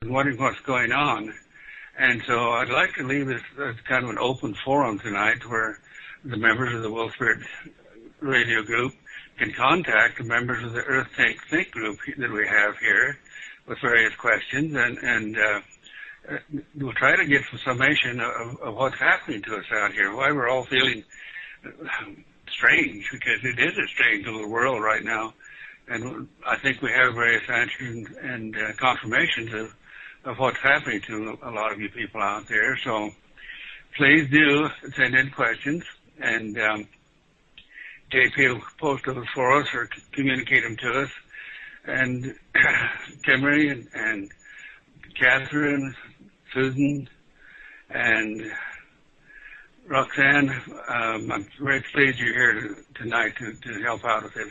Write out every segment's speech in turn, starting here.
and wondering what's going on. And so I'd like to leave this as kind of an open forum tonight where the members of the Will Spirit radio group can contact the members of the Earth Tank Think group that we have here with various questions, and we'll try to get some summation of what's happening to us out here, why we're all feeling strange, because it is a strange little world right now. And I think we have various answers and confirmations of what's happening to a lot of you people out there. So please do send in questions, and JP will post those for us or communicate them to us. And Kimmery and Catherine, Susan, and Roxanne, I'm very pleased you're here tonight to help out with it.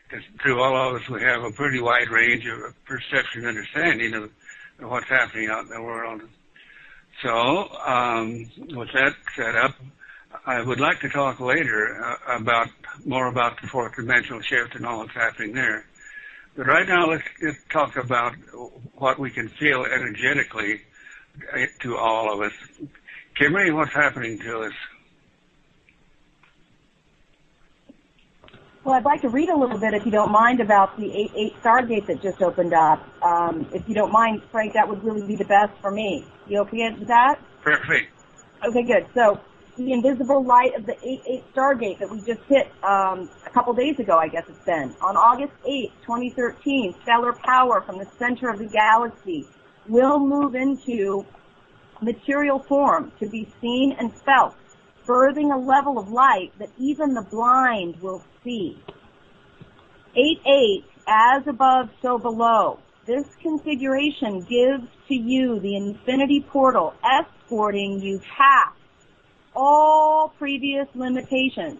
Because through all of us, we have a pretty wide range of perception and understanding of what's happening out in the world. So, with that set up, I would like to talk later more about the fourth dimensional shift and all that's happening there. But right now, let's just talk about what we can feel energetically to all of us. Kimmery, what's happening to us? Well, I'd like to read a little bit, if you don't mind, about the 8-8 Stargate that just opened up. If you don't mind, Frank, that would really be the best for me. You okay with that? Perfect. Okay, good. So the invisible light of the 8-8 Stargate that we just hit a couple days ago, I guess it's been. On August 8, 2013, stellar power from the center of the galaxy will move into material form to be seen and felt, birthing a level of light that even the blind will see. 8-8, as above, so below. This configuration gives to you the infinity portal, escorting you past all previous limitations.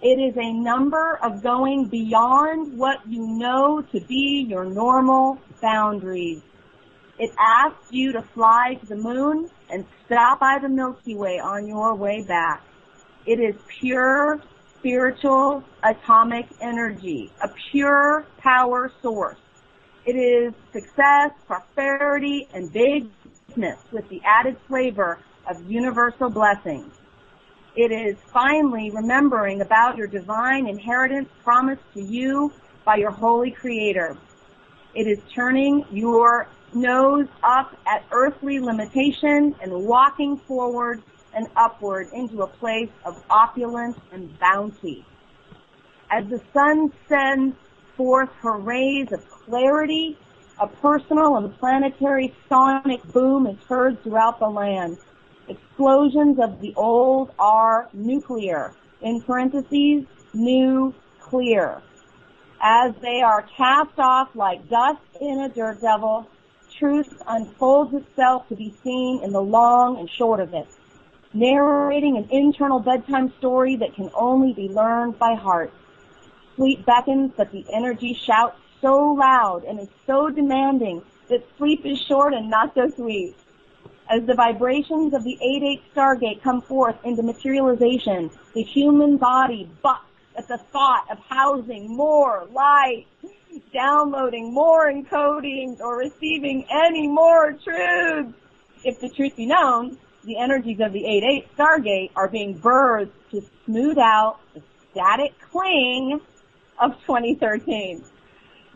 It is a number of going beyond what you know to be your normal boundaries. It asks you to fly to the moon and stop by the Milky Way on your way back. It is pure, spiritual, atomic energy, a pure power source. It is success, prosperity, and bigness with the added flavor of universal blessings. It is finally remembering about your divine inheritance promised to you by your holy Creator. It is turning your nose up at earthly limitation and walking forward and upward into a place of opulence and bounty. As the sun sends forth her rays of clarity, a personal and planetary sonic boom is heard throughout the land. Explosions of the old are nuclear, in parentheses, new clear. As they are cast off like dust in a dirt devil, truth unfolds itself to be seen in the long and short of it, narrating an internal bedtime story that can only be learned by heart. Sleep beckons, but the energy shouts so loud and is so demanding that sleep is short and not so sweet. As the vibrations of the 8-8 Stargate come forth into materialization, the human body bucks at the thought of housing more light, downloading more encodings, or receiving any more truths. If the truth be known, the energies of the 8-8 Stargate are being birthed to smooth out the static cling of 2013.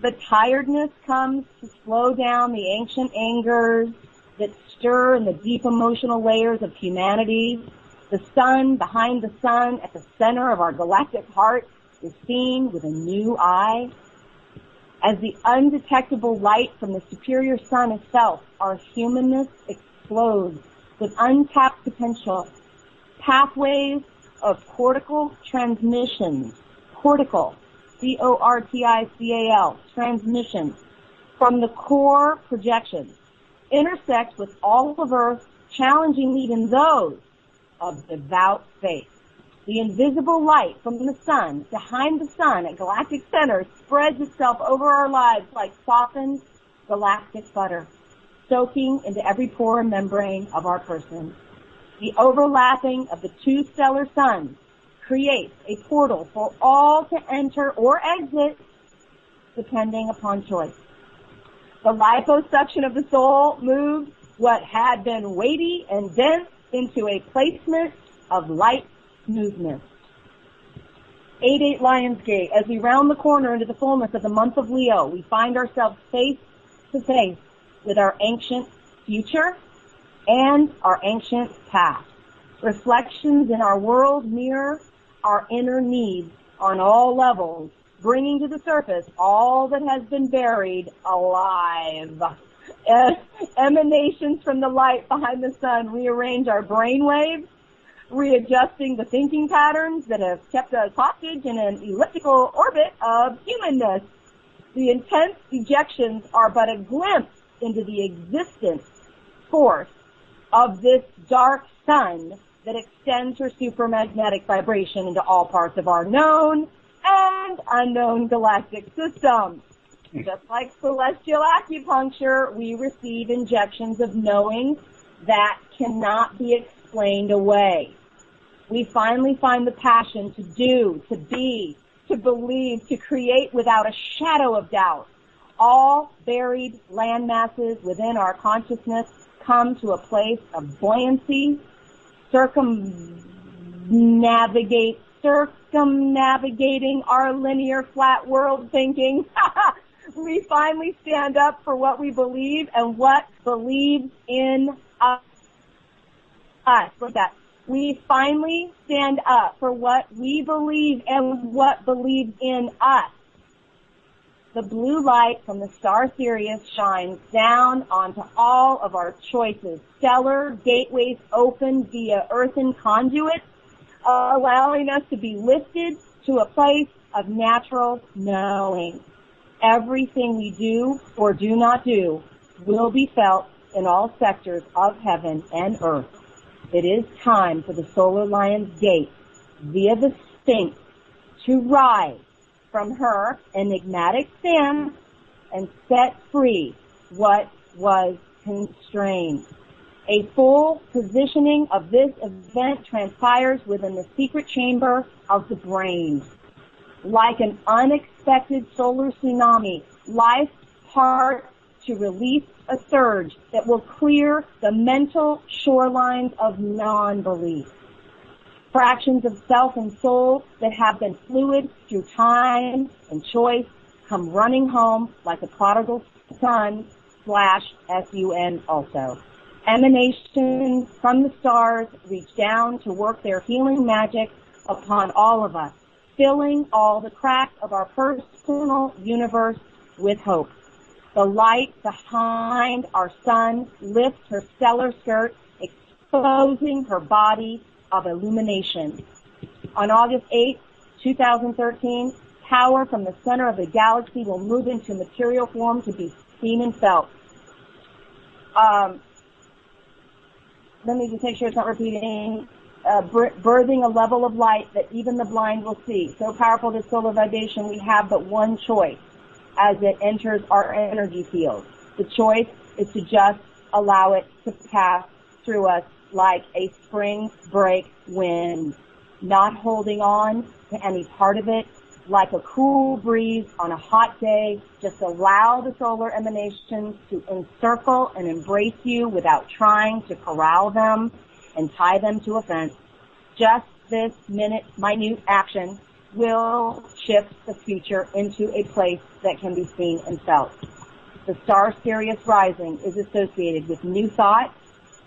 The tiredness comes to slow down the ancient angers that stir in the deep emotional layers of humanity. The sun behind the sun at the center of our galactic heart is seen with a new eye. As the undetectable light from the superior sun itself, our humanness explodes with untapped potential. Pathways of cortical transmissions, cortical, C-O-R-T-I-C-A-L, transmissions, from the core projections, intersect with all of Earth, challenging even those of devout faith. The invisible light from the sun, behind the sun at galactic center, spreads itself over our lives like softened galactic butter, soaking into every pore and membrane of our person. The overlapping of the two stellar suns creates a portal for all to enter or exit, depending upon choice. The liposuction of the soul moves what had been weighty and dense into a placement of light smoothness. 8-8 Lionsgate. As we round the corner into the fullness of the month of Leo, we find ourselves face to face with our ancient future and our ancient past. Reflections in our world mirror our inner needs on all levels, bringing to the surface all that has been buried alive. Emanations from the light behind the sun rearrange our brain waves, readjusting the thinking patterns that have kept us hostage in an elliptical orbit of humanness. The intense ejections are but a glimpse into the existence force of this dark sun that extends her supermagnetic vibration into all parts of our known and unknown galactic system. Just like celestial acupuncture, we receive injections of knowing that cannot be explained away. We finally find the passion to do, to be, to believe, to create without a shadow of doubt. All buried land masses within our consciousness come to a place of buoyancy, circumnavigating our linear flat world thinking. We finally stand up for what we believe and what believes in us. Look at that. We finally stand up for what we believe and what believes in us. The blue light from the star Sirius shines down onto all of our choices. Stellar gateways open via earthen conduits, allowing us to be lifted to a place of natural knowing. Everything we do or do not do will be felt in all sectors of heaven and earth. It is time for the solar lion's gate, via the Sphinx, to rise from her enigmatic stance and set free what was constrained. A full positioning of this event transpires within the secret chamber of the brain. Like an unexpected solar tsunami, life parts to release a surge that will clear the mental shorelines of non-belief. Fractions of self and soul that have been fluid through time and choice come running home like a prodigal son /sun also. Emanations from the stars reach down to work their healing magic upon all of us, filling all the cracks of our personal universe with hope. The light behind our sun lifts her stellar skirt, exposing her body of illumination. On August 8, 2013, power from the center of the galaxy will move into material form to be seen and felt. Let me just make sure it's not repeating. Birthing a level of light that even the blind will see. So powerful this solar vibration, we have but one choice as it enters our energy field. The choice is to just allow it to pass through us like a spring break wind, not holding on to any part of it, like a cool breeze on a hot day. Just allow the solar emanations to encircle and embrace you without trying to corral them and tie them to a fence. Just this minute action will shift the future into a place that can be seen and felt. The star Sirius rising is associated with new thought,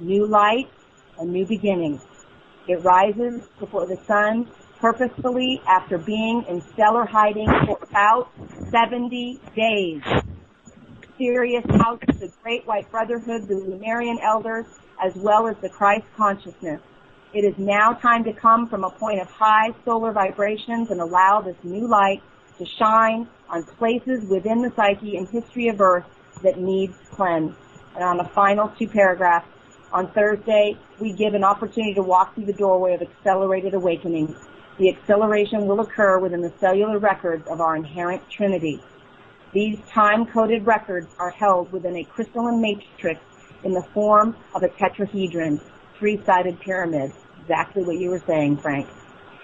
new light, and new beginnings. It rises before the sun purposefully after being in stellar hiding for about 70 days. Sirius houses the Great White Brotherhood, the Lumerian elders, as well as the Christ consciousness. It is now time to come from a point of high solar vibrations and allow this new light to shine on places within the psyche and history of Earth that needs cleanse. And on the final two paragraphs, on Thursday, we give an opportunity to walk through the doorway of accelerated awakening. The acceleration will occur within the cellular records of our inherent Trinity. These time-coded records are held within a crystalline matrix in the form of a tetrahedron, three-sided pyramid. Exactly what you were saying, Frank.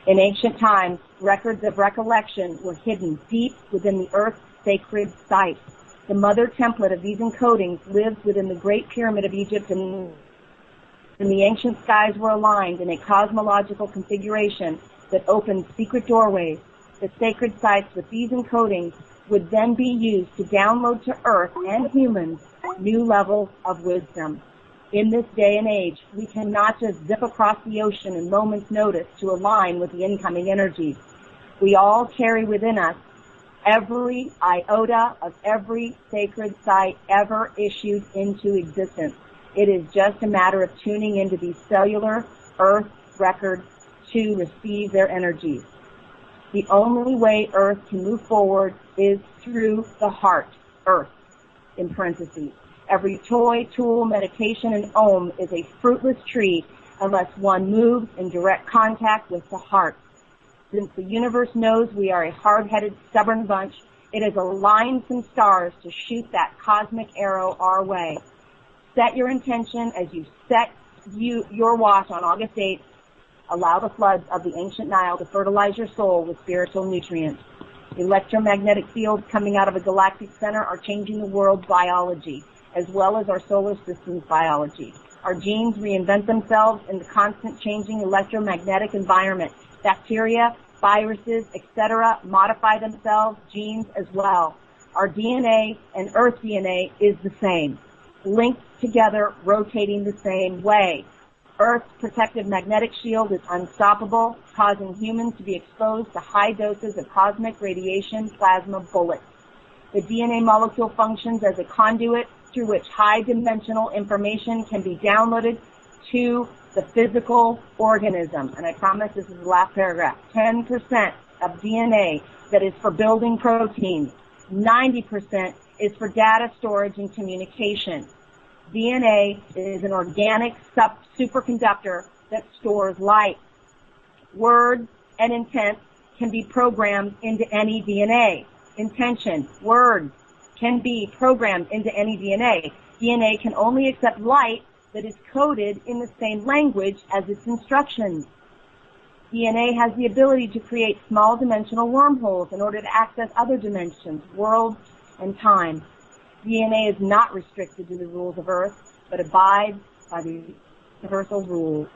In ancient times, records of recollection were hidden deep within the Earth's sacred site. The mother template of these encodings lives within the Great Pyramid of Egypt, and the ancient skies were aligned in a cosmological configuration that opened secret doorways. The sacred sites with these encodings would then be used to download to Earth and humans new levels of wisdom. In this day and age, we cannot just zip across the ocean in moment's notice to align with the incoming energies. We all carry within us every iota of every sacred site ever issued into existence. It is just a matter of tuning into these cellular Earth records to receive their energies. The only way Earth can move forward is through the heart, Earth, in parentheses. Every toy, tool, meditation, and ohm is a fruitless tree unless one moves in direct contact with the heart. Since the universe knows we are a hard-headed, stubborn bunch, it has aligned some stars to shoot that cosmic arrow our way. Set your intention as you set your watch on August 8th. Allow the floods of the ancient Nile to fertilize your soul with spiritual nutrients. Electromagnetic fields coming out of a galactic center are changing the world's biology, as well as our solar system's biology. Our genes reinvent themselves in the constant changing electromagnetic environment. Bacteria, viruses, etc. modify themselves, genes as well. Our DNA and Earth DNA is the same, linked together, rotating the same way. Earth's protective magnetic shield is unstoppable, causing humans to be exposed to high doses of cosmic radiation plasma bullets. The DNA molecule functions as a conduit through which high-dimensional information can be downloaded to the physical organism. And I promise this is the last paragraph. 10% of DNA that is for building proteins. 90% is for data storage and communication. DNA is an organic superconductor that stores light. Words and intent can be programmed into any DNA. Intention, words can be programmed into any DNA. DNA can only accept light that is coded in the same language as its instructions. DNA has the ability to create small dimensional wormholes in order to access other dimensions, worlds, and time. DNA is not restricted to the rules of Earth, but abides by the universal rules.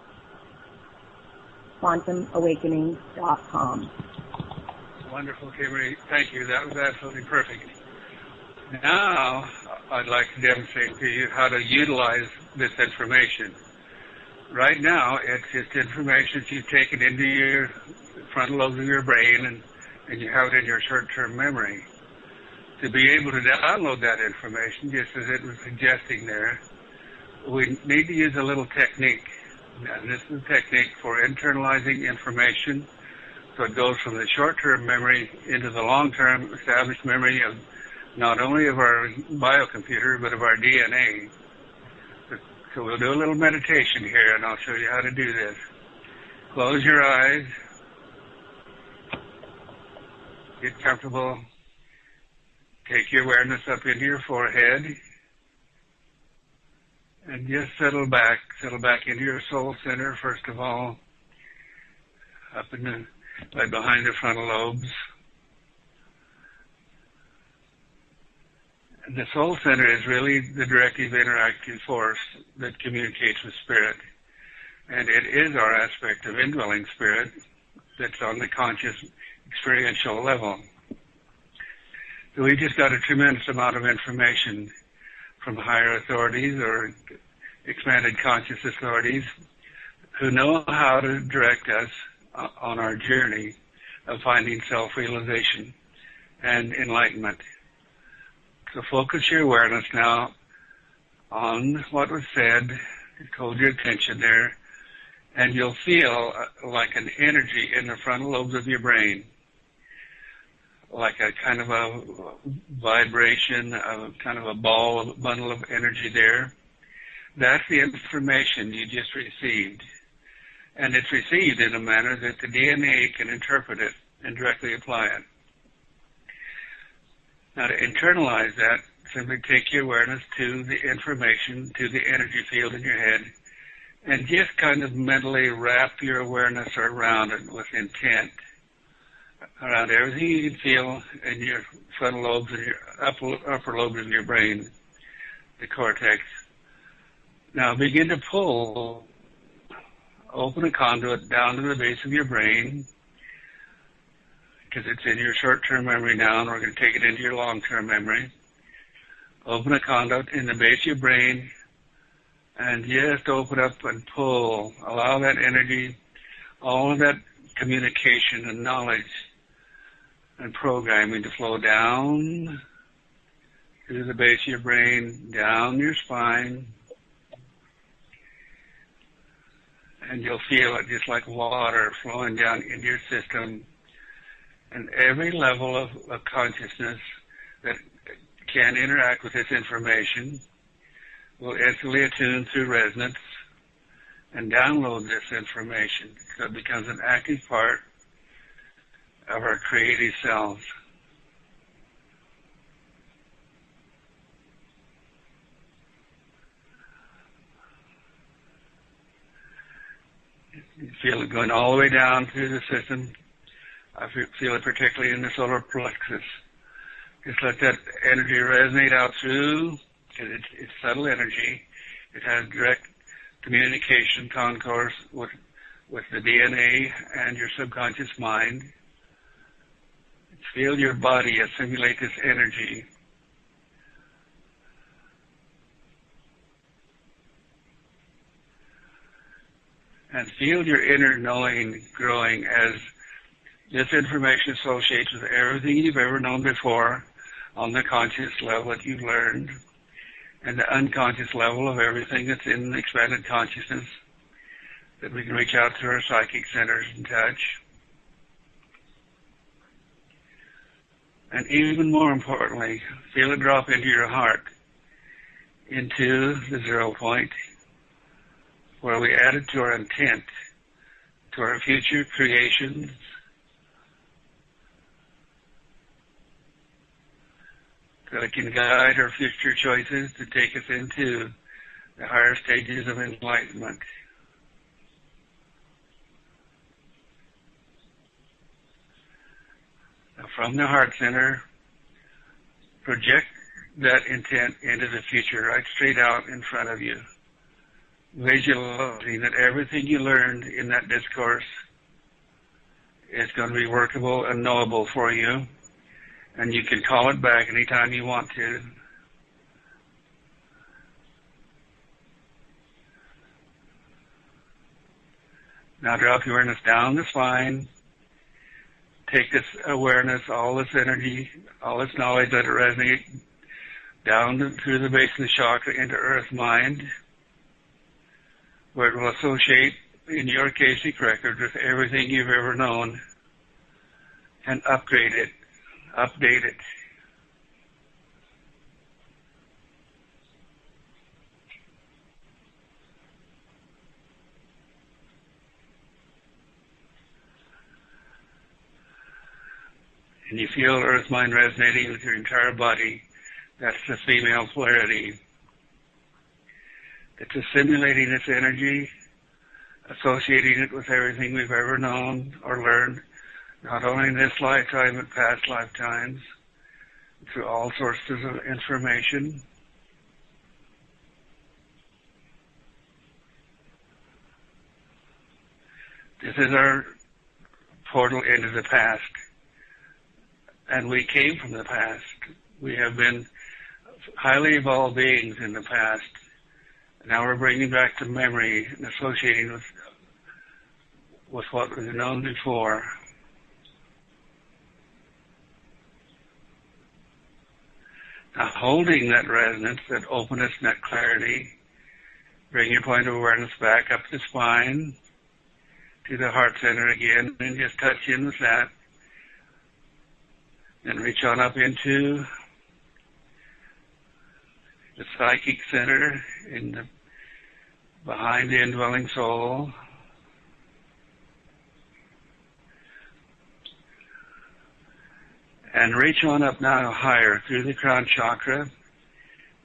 QuantumAwakening.com. Wonderful, Kimberly. Thank you. That was absolutely perfect. Now, I'd like to demonstrate to you how to utilize this information. Right now, it's just information that you've taken into your frontal lobes of your brain, and you have it in your short-term memory. To be able to download that information, just as it was suggesting there, we need to use a little technique. And this is a technique for internalizing information, so it goes from the short-term memory into the long-term established memory of not only of our biocomputer, but of our DNA. So we'll do a little meditation here, and I'll show you how to do this. Close your eyes. Get comfortable. Take your awareness up into your forehead. And just settle back into your soul center, first of all, up in right behind the frontal lobes. And the soul center is really the directive interactive force that communicates with spirit. And it is our aspect of indwelling spirit that's on the conscious experiential level. So we just got a tremendous amount of information from higher authorities or expanded conscious authorities who know how to direct us on our journey of finding self-realization and enlightenment. So focus your awareness now on what was said, hold your attention there, and you'll feel like an energy in the frontal lobes of your brain, like a kind of a vibration, a kind of a bundle of energy there. That's the information you just received. And it's received in a manner that the DNA can interpret it and directly apply it. Now, to internalize that, simply take your awareness to the information, to the energy field in your head, and just kind of mentally wrap your awareness around it with intent. around everything you can feel in your frontal lobes and your upper lobes of your brain, the cortex. Now begin to pull, open a conduit down to the base of your brain, because it's in your short-term memory now, and we're going to take it into your long-term memory. Open a conduit in the base of your brain, and just open up and pull. Allow that energy, all of that communication and knowledge and programming to flow down through the base of your brain, down your spine, and you'll feel it just like water flowing down into your system. And every level of consciousness that can interact with this information will instantly attune through resonance and download this information, so it becomes an active part of our creative selves. You feel it going all the way down through the system. I feel it particularly in the solar plexus. Just let that energy resonate out through. It's subtle energy. It has direct communication concourse with the DNA and your subconscious mind. Feel your body assimilate this energy. And feel your inner knowing growing as this information associates with everything you've ever known before on the conscious level that you've learned, and the unconscious level of everything that's in the expanded consciousness that we can reach out to our psychic centers and touch. And even more importantly, feel it drop into your heart, into the 0 point, where we add it to our intent, to our future creations, that it can guide our future choices to take us into the higher stages of enlightenment. Now, from the heart center, project that intent into the future, right straight out in front of you, visualizing that everything you learned in that discourse is going to be workable and knowable for you, and you can call it back anytime you want to. Now drop your awareness down the spine. Take this awareness, all this energy, all this knowledge that resonates down through the base of the chakra into earth mind, where it will associate in your Akashic record with everything you've ever known, and upgrade it, update it. And you feel earth mind resonating with your entire body. That's the female polarity. It's assimilating its energy, associating it with everything we've ever known or learned, not only in this lifetime but past lifetimes, through all sources of information. This is our portal into the past. And we came from the past. We have been highly evolved beings in the past. Now we're bringing back to memory and associating with what we've known before. Now holding that resonance, that openness, and that clarity, bring your point of awareness back up the spine to the heart center again, and just touch in with that. And reach on up into the psychic center behind the indwelling soul. And reach on up now higher through the crown chakra,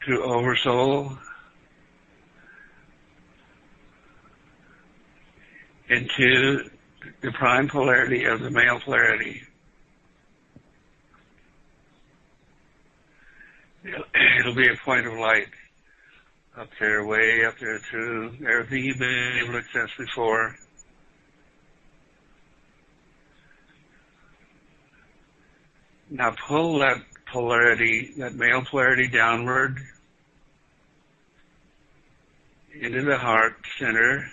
through oversoul, into the prime polarity of the male polarity. It'll be a point of light up there, way up there through everything you've been able to access before. Now pull that polarity, that male polarity downward into the heart center,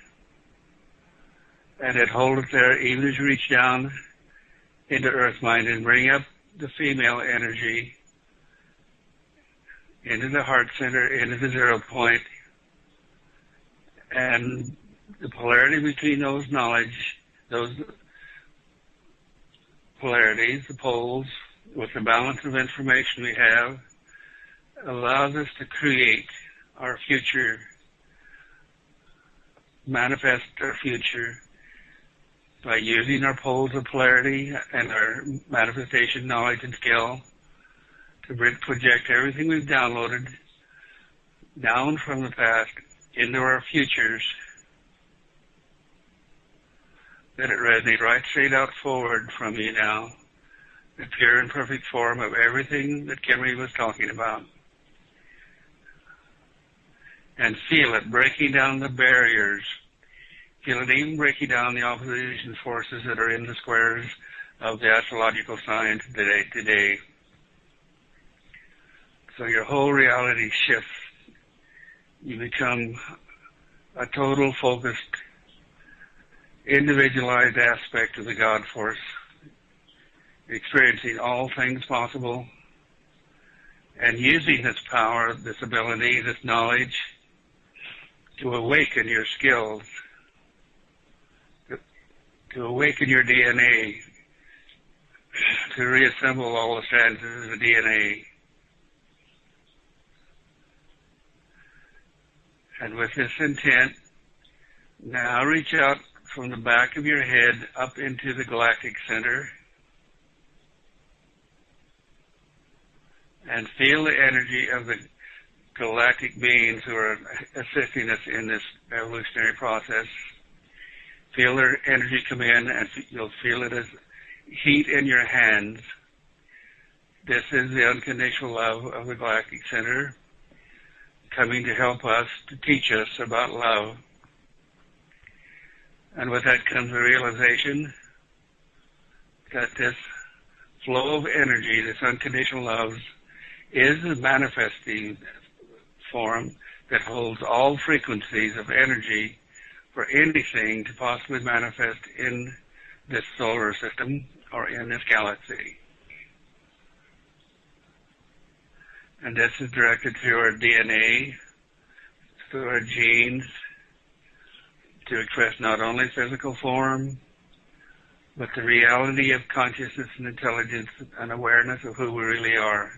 and then hold it there even as you reach down into earth mind and bring up the female energy into the heart center, into the 0 point, and the polarity between those knowledge, those polarities, the poles, with the balance of information we have, allows us to create our future, manifest our future by using our poles of polarity and our manifestation knowledge and skill to project everything we've downloaded down from the past into our futures, that it resonates right straight out forward from you now, the pure and perfect form of everything that Kimberly was talking about. And feel it breaking down the barriers. Feel it even breaking down the opposition forces that are in the squares of the astrological signs today. So your whole reality shifts. You become a total focused, individualized aspect of the God force, experiencing all things possible and using this power, this ability, this knowledge to awaken your skills, to awaken your DNA, to reassemble all the strands of the DNA. And with this intent, now reach out from the back of your head up into the galactic center and feel the energy of the galactic beings who are assisting us in this evolutionary process. Feel their energy come in, and you'll feel it as heat in your hands. This is the unconditional love of the galactic center, coming to help us, to teach us about love. And with that comes the realization that this flow of energy, this unconditional love, is a manifesting form that holds all frequencies of energy for anything to possibly manifest in this solar system or in this galaxy. And this is directed through our DNA, through our genes, to express not only physical form, but the reality of consciousness and intelligence and awareness of who we really are.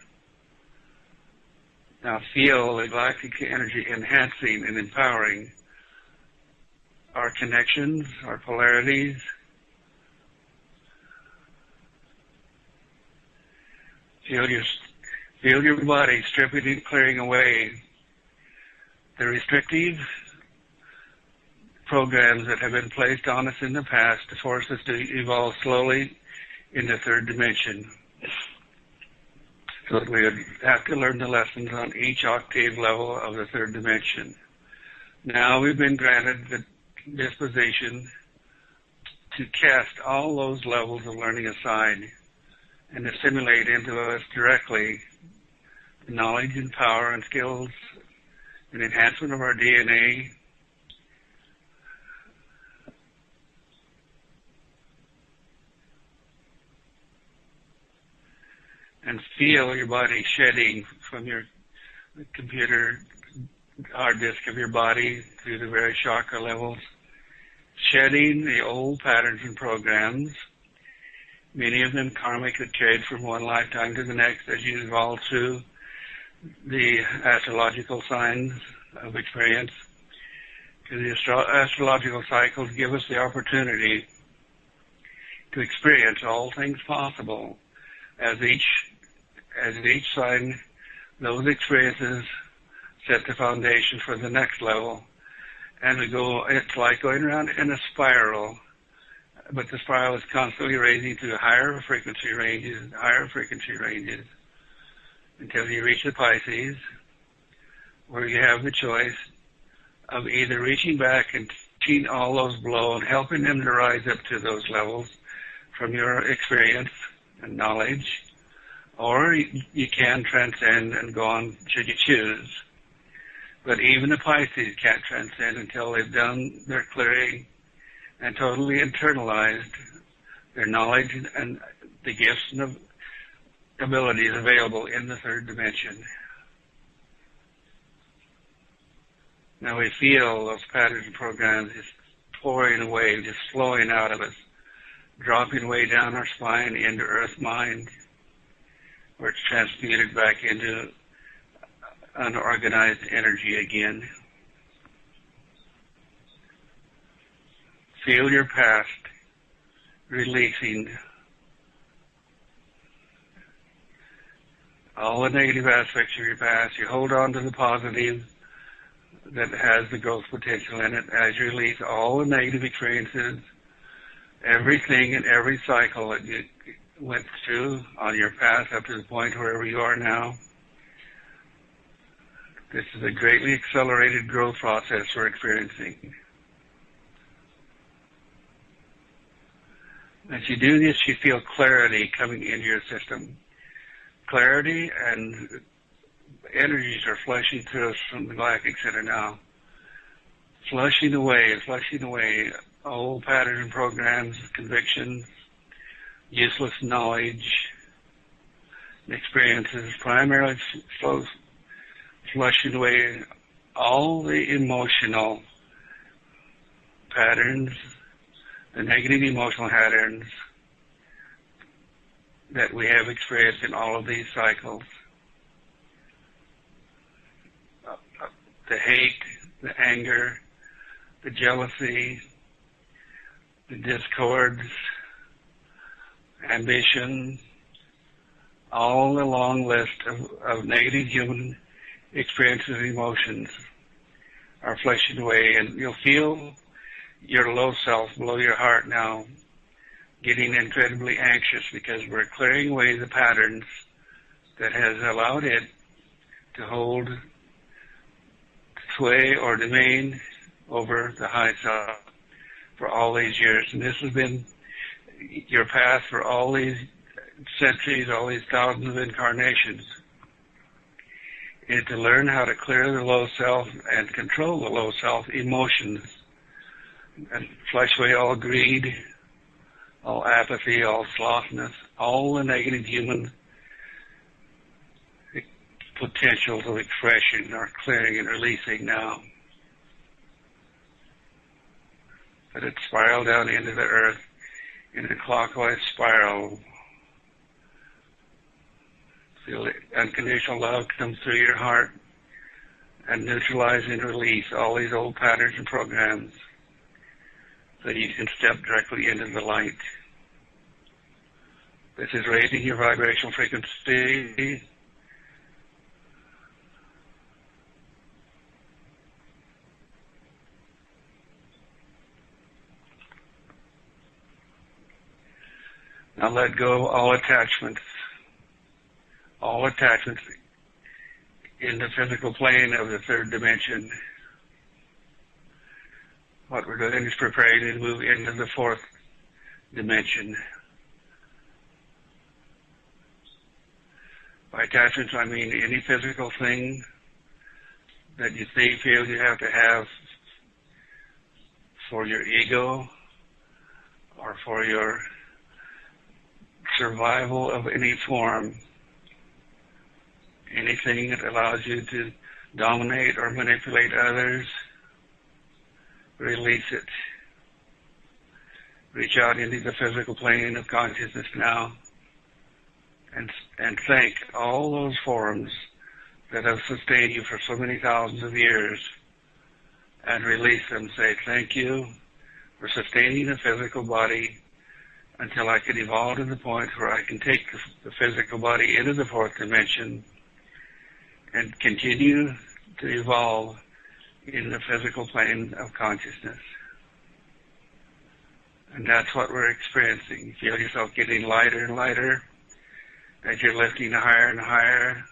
Now feel the galactic energy enhancing and empowering our connections, our polarities. Feel your body stripping and clearing away the restrictive programs that have been placed on us in the past to force us to evolve slowly in the third dimension. So that we would have to learn the lessons on each octave level of the third dimension. Now we've been granted the disposition to cast all those levels of learning aside and assimilate into us directly the knowledge and power and skills and enhancement of our DNA, and feel your body shedding from your computer hard disk of your body through the various chakra levels, shedding the old patterns and programs, many of them karmic, that carried from one lifetime to the next as you evolve through the astrological signs of experience. Because the astrological cycles give us the opportunity to experience all things possible. As each sign, those experiences set the foundation for the next level. And it's like going around in a spiral, but the spiral is constantly raising to higher frequency ranges, until you reach the Pisces, where you have the choice of either reaching back and teaching all those below and helping them to rise up to those levels from your experience and knowledge, or you can transcend and go on should you choose. But even the Pisces can't transcend until they've done their clearing and totally internalized their knowledge and the gifts and abilities available in the third dimension. Now we feel those patterns and programs just pouring away, just flowing out of us, dropping way down our spine into earth mind, where it's transmuted back into unorganized energy again. Feel your past releasing all the negative aspects of your past. You hold on to the positive that has the growth potential in it as you release all the negative experiences, everything and every cycle that you went through on your past up to the point wherever you are now. This is a greatly accelerated growth process we're experiencing. As you do this, you feel clarity coming into your system. Clarity and energies are flushing through us from the galactic center now. Flushing away old patterns and programs, convictions, useless knowledge, and experiences, primarily flushing away all the emotional patterns, the negative emotional patterns that we have experienced in all of these cycles. The hate, the anger, the jealousy, the discords, ambition, all the long list of negative human experiences and emotions are flushing away, and you'll feel your low self below your heart now getting incredibly anxious because we're clearing away the patterns that has allowed it to hold sway or domain over the high self for all these years. And this has been your path for all these centuries, all these thousands of incarnations, is to learn how to clear the low self and control the low self emotions and flush away all greed, all apathy, all slothness, all the negative human potentials of expression are clearing and releasing now. Let it spiral down into the earth in a clockwise spiral. Feel the unconditional love come through your heart and neutralize and release all these old patterns and programs so you can step directly into the light. This is raising your vibrational frequency. Now let go all attachments in the physical plane of the third dimension. What we're doing is preparing to move into the fourth dimension. By attachments, I mean any physical thing that you feel you have to have for your ego or for your survival of any form. Anything that allows you to dominate or manipulate others, release it. Reach out into the physical plane of consciousness now and thank all those forms that have sustained you for so many thousands of years and release them. Say, thank you for sustaining the physical body until I can evolve to the point where I can take the physical body into the fourth dimension and continue to evolve in the physical plane of consciousness. And that's what we're experiencing. You feel yourself getting lighter and lighter as you're lifting higher and higher.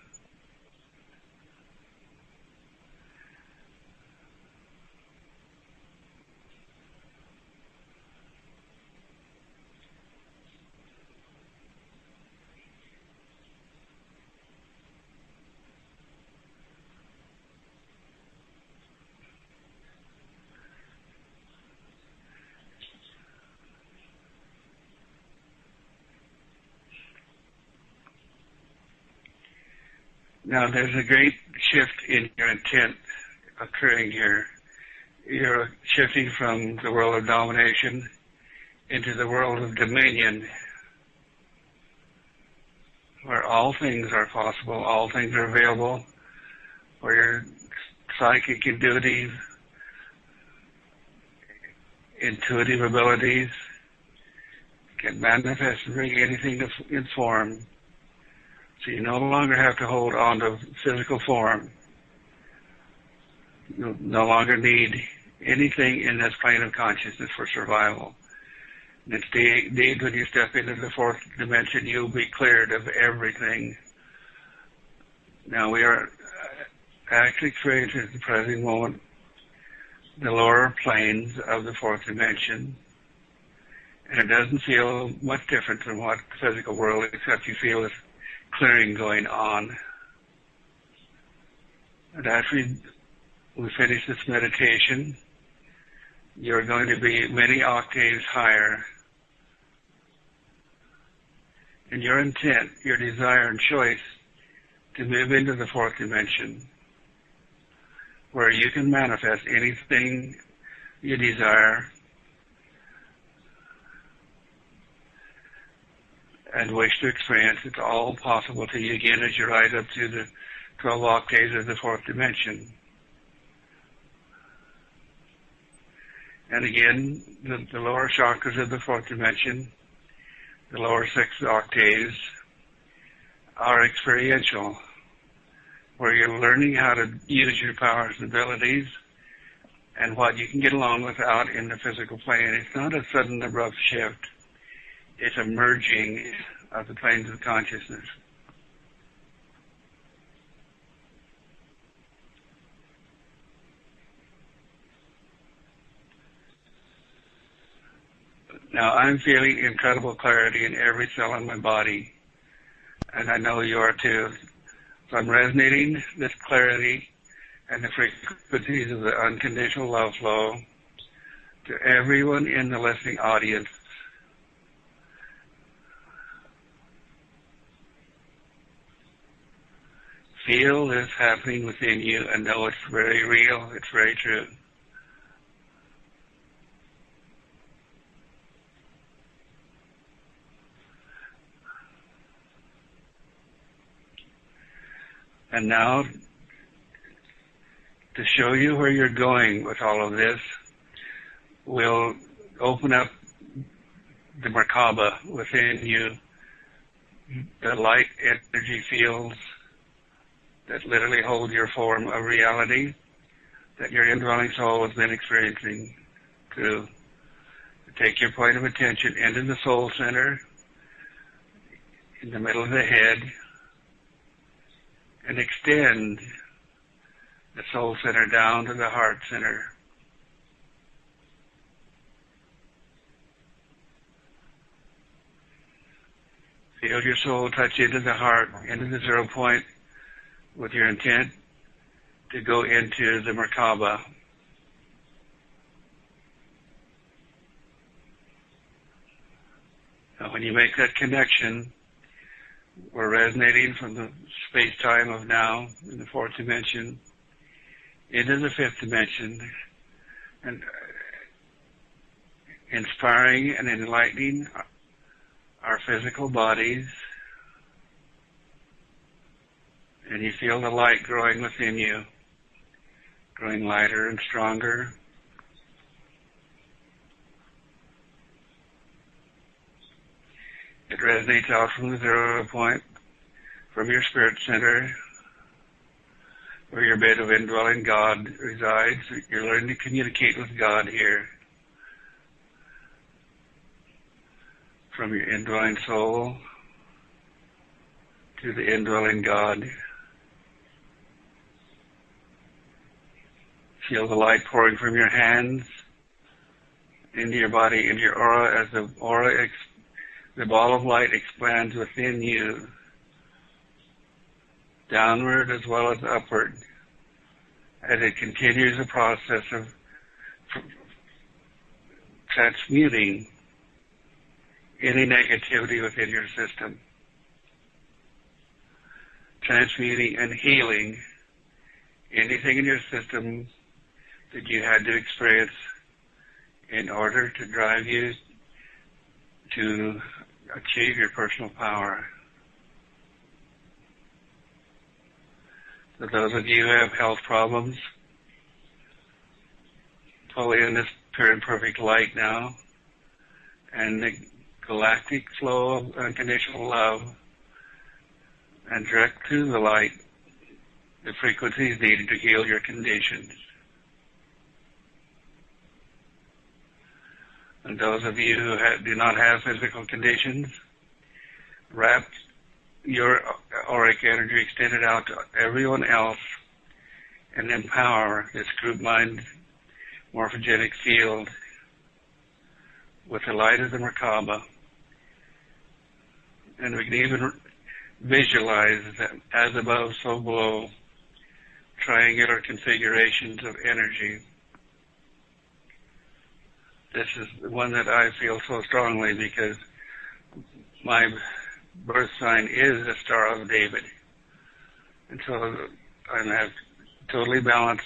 Now, there's a great shift in your intent occurring here. You're shifting from the world of domination into the world of dominion, where all things are possible, all things are available, where your psychic intuitive abilities can manifest and bring anything in form. So you no longer have to hold on to physical form. You no longer need anything in this plane of consciousness for survival. And indeed, when you step into the fourth dimension, you'll be cleared of everything. Now we are actually experiencing at the present moment the lower planes of the fourth dimension. And it doesn't feel much different from what the physical world, except you feel this clearing going on. And after we finish this meditation, you're going to be many octaves higher. And your intent, your desire and choice to move into the fourth dimension, where you can manifest anything you desire and wish to experience. It's all possible to you again as you rise up to the 12 octaves of the fourth dimension. And again, the lower chakras of the fourth dimension, the lower 6 octaves, are experiential, where you're learning how to use your powers and abilities and what you can get along without in the physical plane. It's not a sudden abrupt shift. It's a merging of the planes of consciousness. Now, I'm feeling incredible clarity in every cell in my body, and I know you are too. So I'm resonating this clarity and the frequencies of the unconditional love flow to everyone in the listening audience. Feel this happening within you and know it's very real, it's very true. And now, to show you where you're going with all of this, we'll open up the Merkaba within you, the light energy fields that literally hold your form of reality that your indwelling soul has been experiencing. To take your point of attention into the soul center, in the middle of the head, and extend the soul center down to the heart center. Feel your soul touch into the heart, into the 0 point, with your intent to go into the Merkaba. Now, when you make that connection, we're resonating from the space-time of now, in the fourth dimension, into the fifth dimension, and inspiring and enlightening our physical bodies. And you feel the light growing within you, growing lighter and stronger. It resonates out from the 0 point, from your spirit center, where your bed of indwelling God resides. You're learning to communicate with God here. From your indwelling soul to the indwelling God. Feel the light pouring from your hands into your body, into your aura, as the ball of light expands within you, downward as well as upward, as it continues the process of transmuting any negativity within your system, transmuting and healing anything in your system that you had to experience in order to drive you to achieve your personal power. For those of you who have health problems, fully in this pure and perfect light now, and the galactic flow of unconditional love, and direct to the light the frequencies needed to heal your conditions. And those of you who do not have physical conditions, wrap your auric energy extended out to everyone else and empower this group mind morphogenic field with the light of the Merkaba. And we can even visualize that as above, so below, triangular configurations of energy. This is the one that I feel so strongly because my birth sign is the Star of David. And so I have totally balanced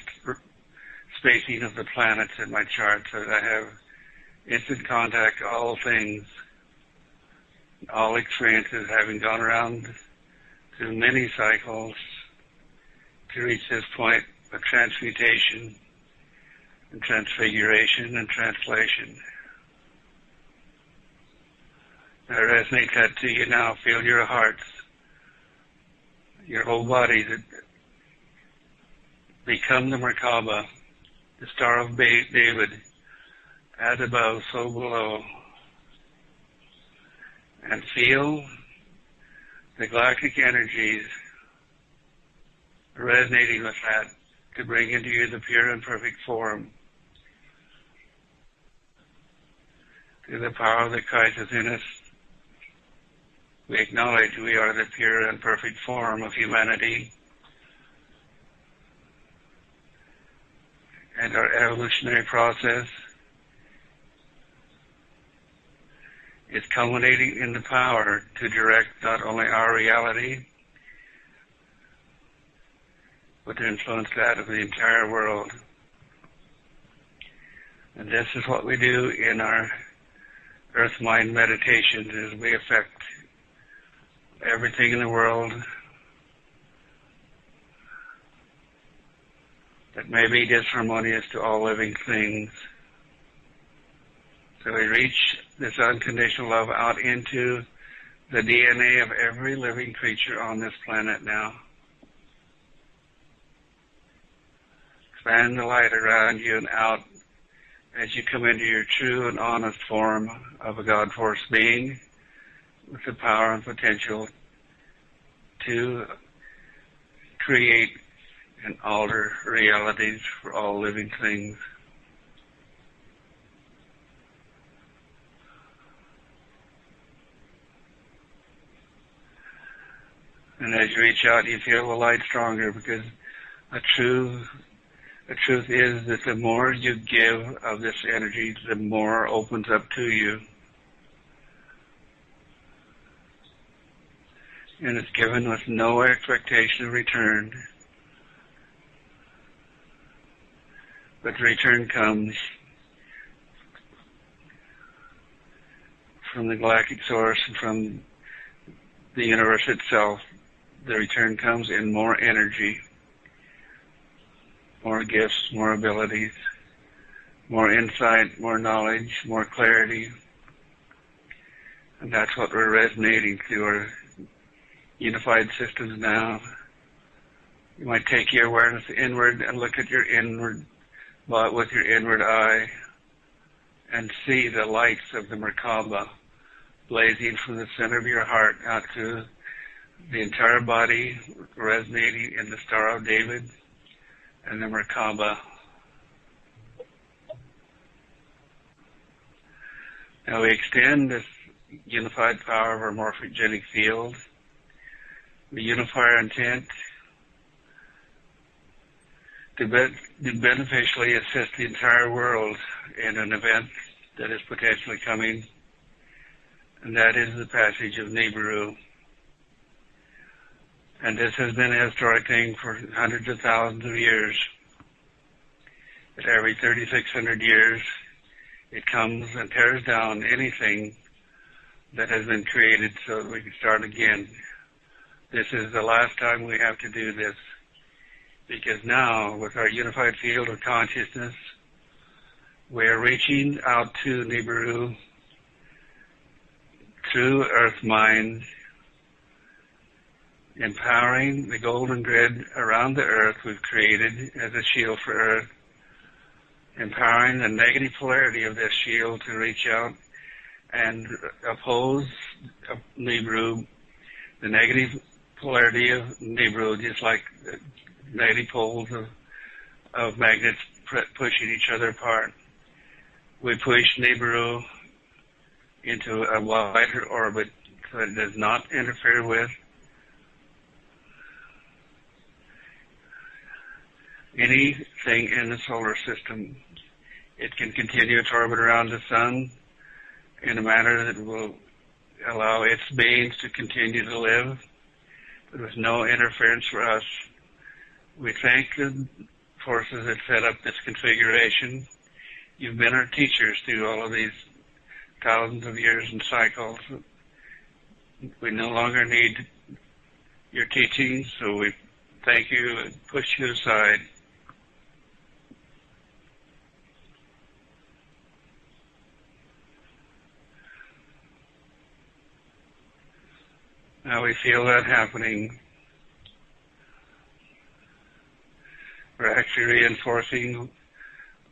spacing of the planets in my chart so that I have instant contact to all things, all experiences, having gone around through many cycles to reach this point of transmutation and transfiguration and translation. I resonate that to you now. Feel your hearts, your whole body that become the Merkaba, the Star of David, as above, so below. And feel the galactic energies resonating with that to bring into you the pure and perfect form. Through the power of the Christ within us, we acknowledge we are the pure and perfect form of humanity, and our evolutionary process is culminating in the power to direct not only our reality, but to influence that of the entire world. And this is what we do in our Earth Mind meditations, is we affect everything in the world that may be disharmonious to all living things. So we reach this unconditional love out into the DNA of every living creature on this planet now. Expand the light around you and out as you come into your true and honest form of a God Force being with the power and potential to create and alter realities for all living things. And as you reach out, you feel the light stronger, because the truth is that the more you give of this energy, the more opens up to you. And it's given with no expectation of return. But the return comes from the galactic source and from the universe itself. The return comes in more energy, more gifts, more abilities, more insight, more knowledge, more clarity. And that's what we're resonating through our unified systems now. You might take your awareness inward and look at your inward, with your inward eye, and see the lights of the Merkaba blazing from the center of your heart out to the entire body, resonating in the Star of David and the Merkaba. Now we extend this unified power of our morphogenic field. We unify our intent to beneficially assist the entire world in an event that is potentially coming, and that is the passage of Nibiru. And this has been a historic thing for hundreds of thousands of years. That every 3,600 years, it comes and tears down anything that has been created so that we can start again. This is the last time we have to do this, because now, with our unified field of consciousness, we are reaching out to Nibiru through Earth Mind, empowering the golden grid around the Earth we've created as a shield for Earth, empowering the negative polarity of this shield to reach out and oppose Nibiru, the negative polarity of Nibiru, just like the negative poles of magnets pushing each other apart. We push Nibiru into a wider orbit so it does not interfere with anything in the solar system. It can continue its orbit around the sun in a manner that will allow its beings to continue to live, but with no interference for us. We thank the forces that set up this configuration. You've been our teachers through all of these thousands of years and cycles. We no longer need your teachings, so we thank you and push you aside. Now we feel that happening. We're actually reinforcing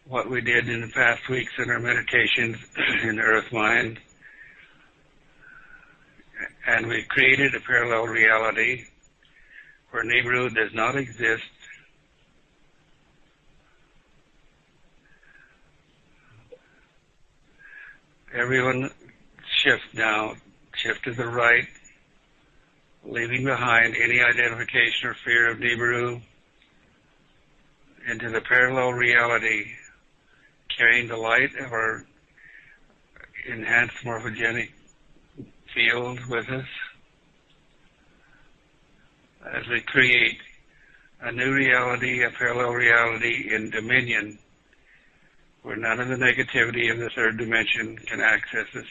what we did in the past weeks in our meditations in the Earth Mind. And we've created a parallel reality where Nibiru does not exist. Everyone shift now, shift to the right, leaving behind any identification or fear of Nibiru, into the parallel reality, carrying the light of our enhanced morphogenic field with us as we create a new reality, a parallel reality in dominion, where none of the negativity of the third dimension can access us.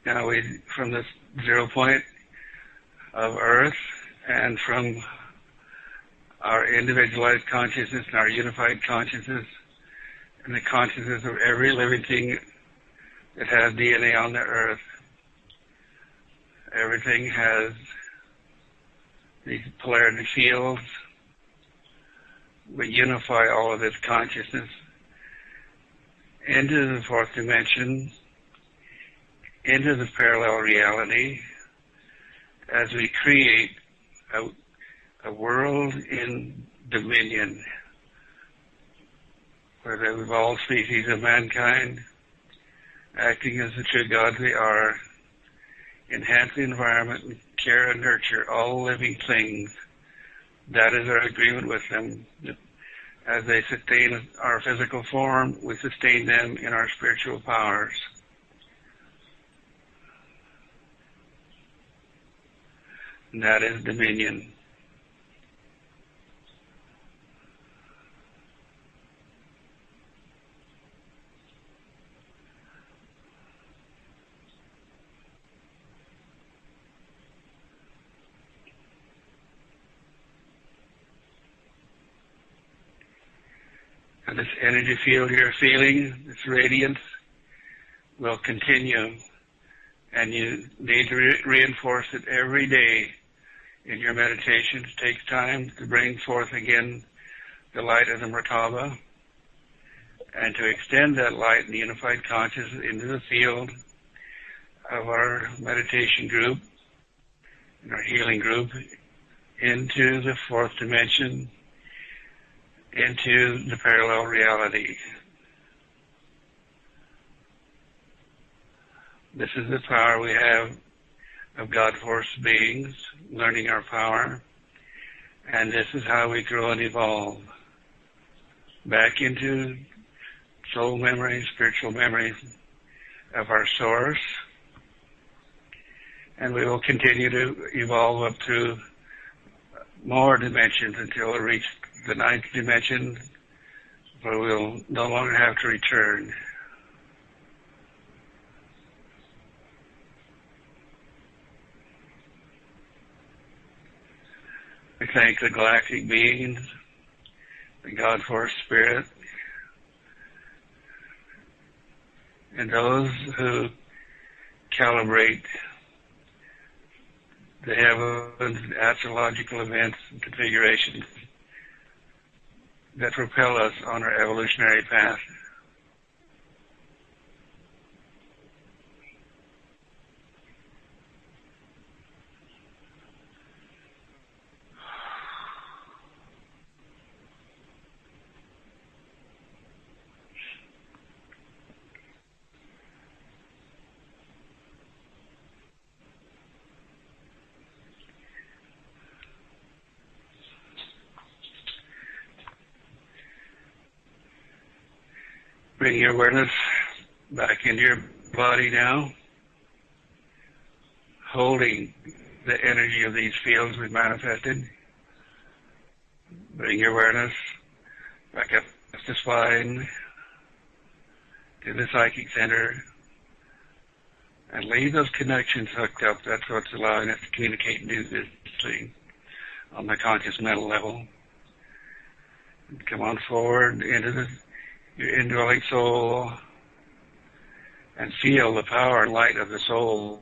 Now from this 0 point of Earth and from our individualized consciousness and our unified consciousness and the consciousness of every living thing that has DNA on the Earth, everything has these polarity fields. We unify all of this consciousness into the fourth dimension, into the parallel reality, as we create a world in dominion where the evolved species of mankind, acting as the true gods they are, enhance the environment and care and nurture all living things. That is our agreement with them. As they sustain our physical form, we sustain them in our spiritual powers. And that is dominion. And this energy field you're feeling, this radiance, will continue. And you need to reinforce it every day in your meditations. It takes time to bring forth again the light of the Merkaba and to extend that light and unified consciousness into the field of our meditation group and our healing group, into the fourth dimension, into the parallel reality. This is the power we have of God Force beings, learning our power, and this is how we grow and evolve. back into soul memory, spiritual memory of our source. And we will continue to evolve up through more dimensions until we reach the ninth dimension, where we'll no longer have to return. We thank the galactic beings, the God Force Spirit, and those who calibrate the heavens, astrological events, and configurations that propel us on our evolutionary path. Bring your awareness back into your body now, holding the energy of these fields we've manifested. Bring your awareness back up the spine, to the psychic center, and leave those connections hooked up. That's what's allowing us to communicate and do this thing on the conscious mental level. And come on forward into your indwelling soul and feel the power and light of the soul.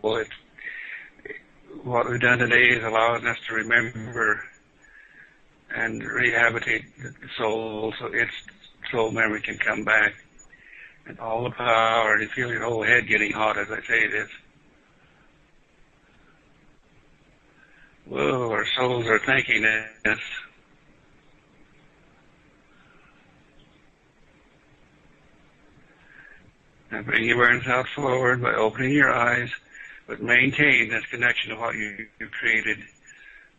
What we've done today is allowing us to remember and rehabilitate the soul so its soul memory can come back. And all the power, and you feel your whole head getting hot as I say this. Whoa, our souls are thanking us. And bring your awareness out forward by opening your eyes, but maintain this connection to what you created.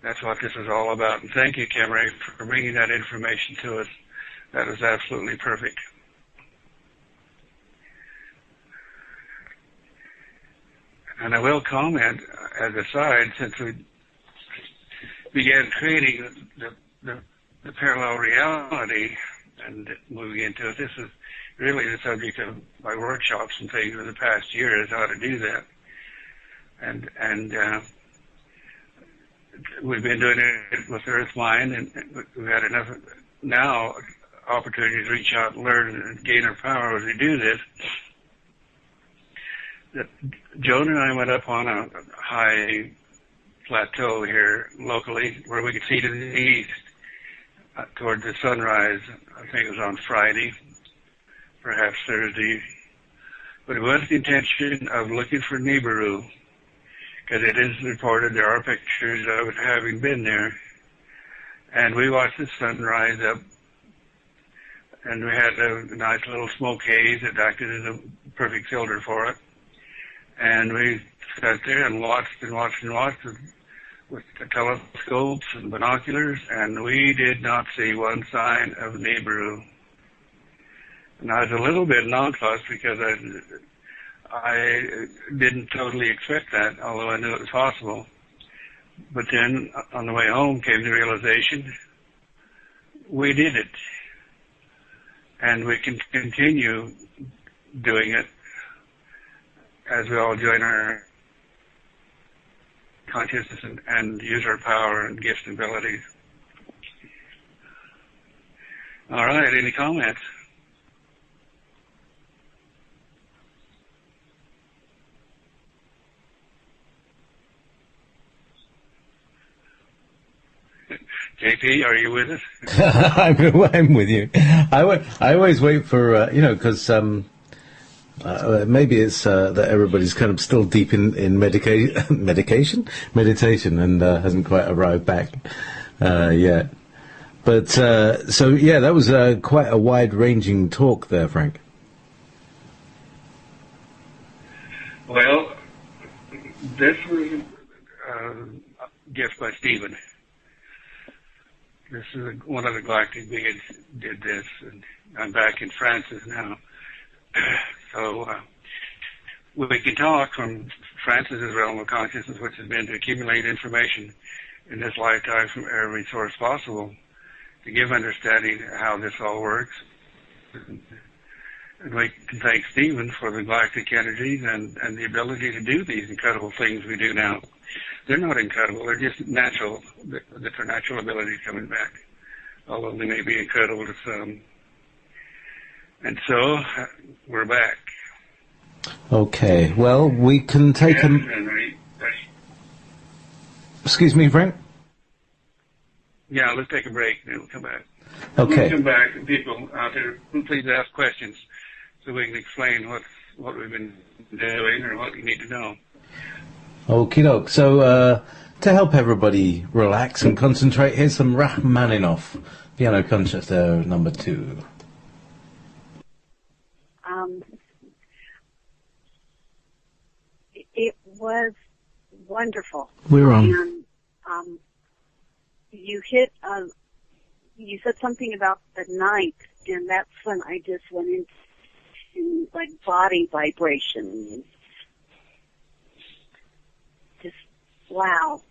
That's what this is all about. And thank you, Camry, for bringing that information to us. That is absolutely perfect. And I will comment as a side, since we began creating the parallel reality and moving into it, this is really the subject of my workshops and things for the past year, is how to do that. And we've been doing it with Earth Mind, and we've had enough now opportunity to reach out and learn and gain our power as we do this. That Joan and I went up on a high plateau here locally where we could see to the east toward the sunrise. I think it was on Friday, perhaps Thursday. But it was the intention of looking for Nibiru, because it is reported, there are pictures of it having been there. And we watched the sunrise up, and we had a nice little smoke haze that acted as a perfect filter for it. And we sat there and watched with the telescopes and binoculars, and we did not see one sign of Nibiru. And I was a little bit nonplussed because I didn't totally expect that, although I knew it was possible. But then on the way home came the realization we did it. And we can continue doing it as we all join our consciousness and use our power and gifts and abilities. All right, any comments? JP, are you with us? I'm with you. I always wait for, because maybe it's that everybody's kind of still deep in meditation, and hasn't quite arrived back yet. But, that was quite a wide-ranging talk there, Frank. Well, this was a gift by Stephen. This is one of the galactic beings did this, and I'm back in Francis now. So we can talk from Francis's realm of consciousness, which has been to accumulate information in this lifetime from every source possible to give understanding how this all works. And we can thank Stephen for the galactic energies and the ability to do these incredible things we do now. They're not incredible, they're just natural, their natural ability coming back, although they may be incredible to some. And so, we're back. Okay, well, we can take Excuse me, Frank? Yeah, let's take a break, and then we'll come back. Okay. When we come back, people out there, please ask questions so we can explain what we've been doing or what you need to know. Okie doke. So, to help everybody relax and concentrate, here's some Rachmaninoff, piano concerto number 2. It was wonderful. We're on. And you said something about the night, and that's when I just went into like body vibrations. Just wow.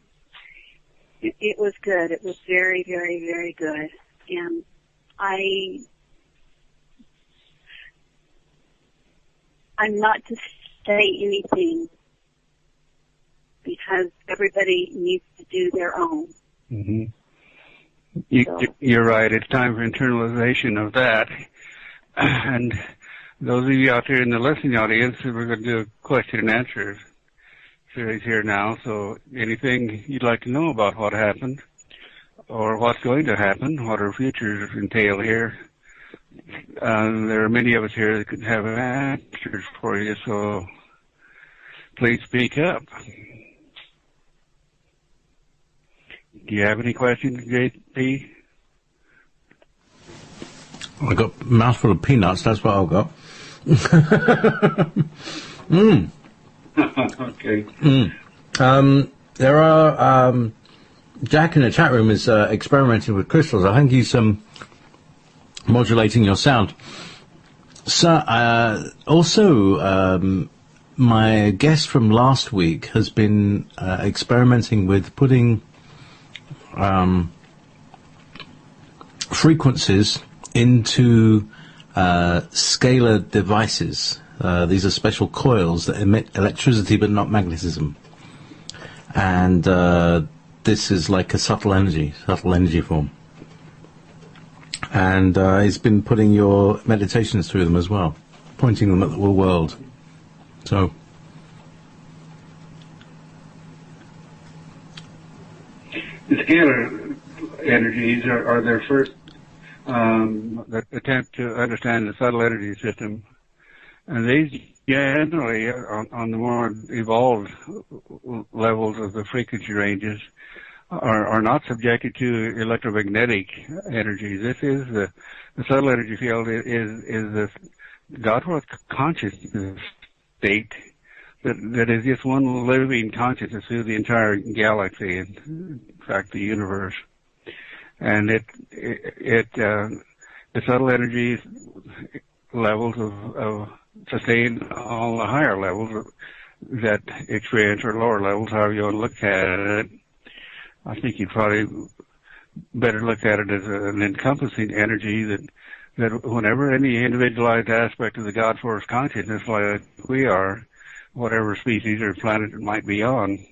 It was good. It was very, very, very good. And I'm not to say anything because everybody needs to do their own. Mm-hmm. You're right. It's time for internalization of that. And those of you out there in the listening audience, we're going to do a question and answer series here now. So anything you'd like to know about what happened or what's going to happen, what our futures entail here, there are many of us here that could have answers for you. So please speak up. Do you have any questions, JP? I got a mouthful of peanuts, that's what I've got. Okay. There are, Jack in the chat room is experimenting with crystals. I think he's modulating your sound. So, also, my guest from last week has been experimenting with putting frequencies into scalar devices. These are special coils that emit electricity but not magnetism. And this is like a subtle energy form. And he's been putting your meditations through them as well, pointing them at the whole world. So the scalar energies are their first attempt to understand the subtle energy system. And these generally, on the more evolved levels of the frequency ranges, are not subjected to electromagnetic energy. This is the subtle energy field is the Godforth consciousness state that is just one living consciousness through the entire galaxy, and in fact the universe. And the subtle energy levels of sustain all the higher levels that experience, or lower levels, however you want to look at it. I think you'd probably better look at it as an encompassing energy that whenever any individualized aspect of the God Force consciousness, like we are, whatever species or planet it might be on,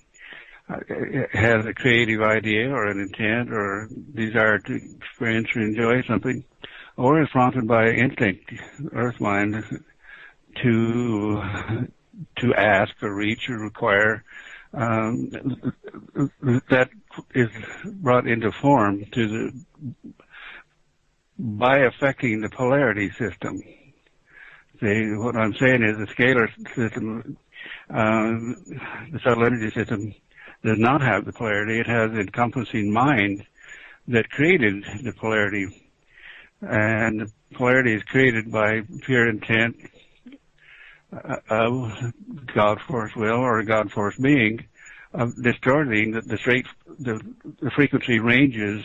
has a creative idea or an intent or desire to experience or enjoy something, or is prompted by instinct, earth mind, to ask or reach or require, that is brought into form by affecting the polarity system. See, what I'm saying is the scalar system, the subtle energy system, does not have the polarity. It has an encompassing mind that created the polarity. And the polarity is created by pure intent of God Force will or God Force being of distorting the frequency ranges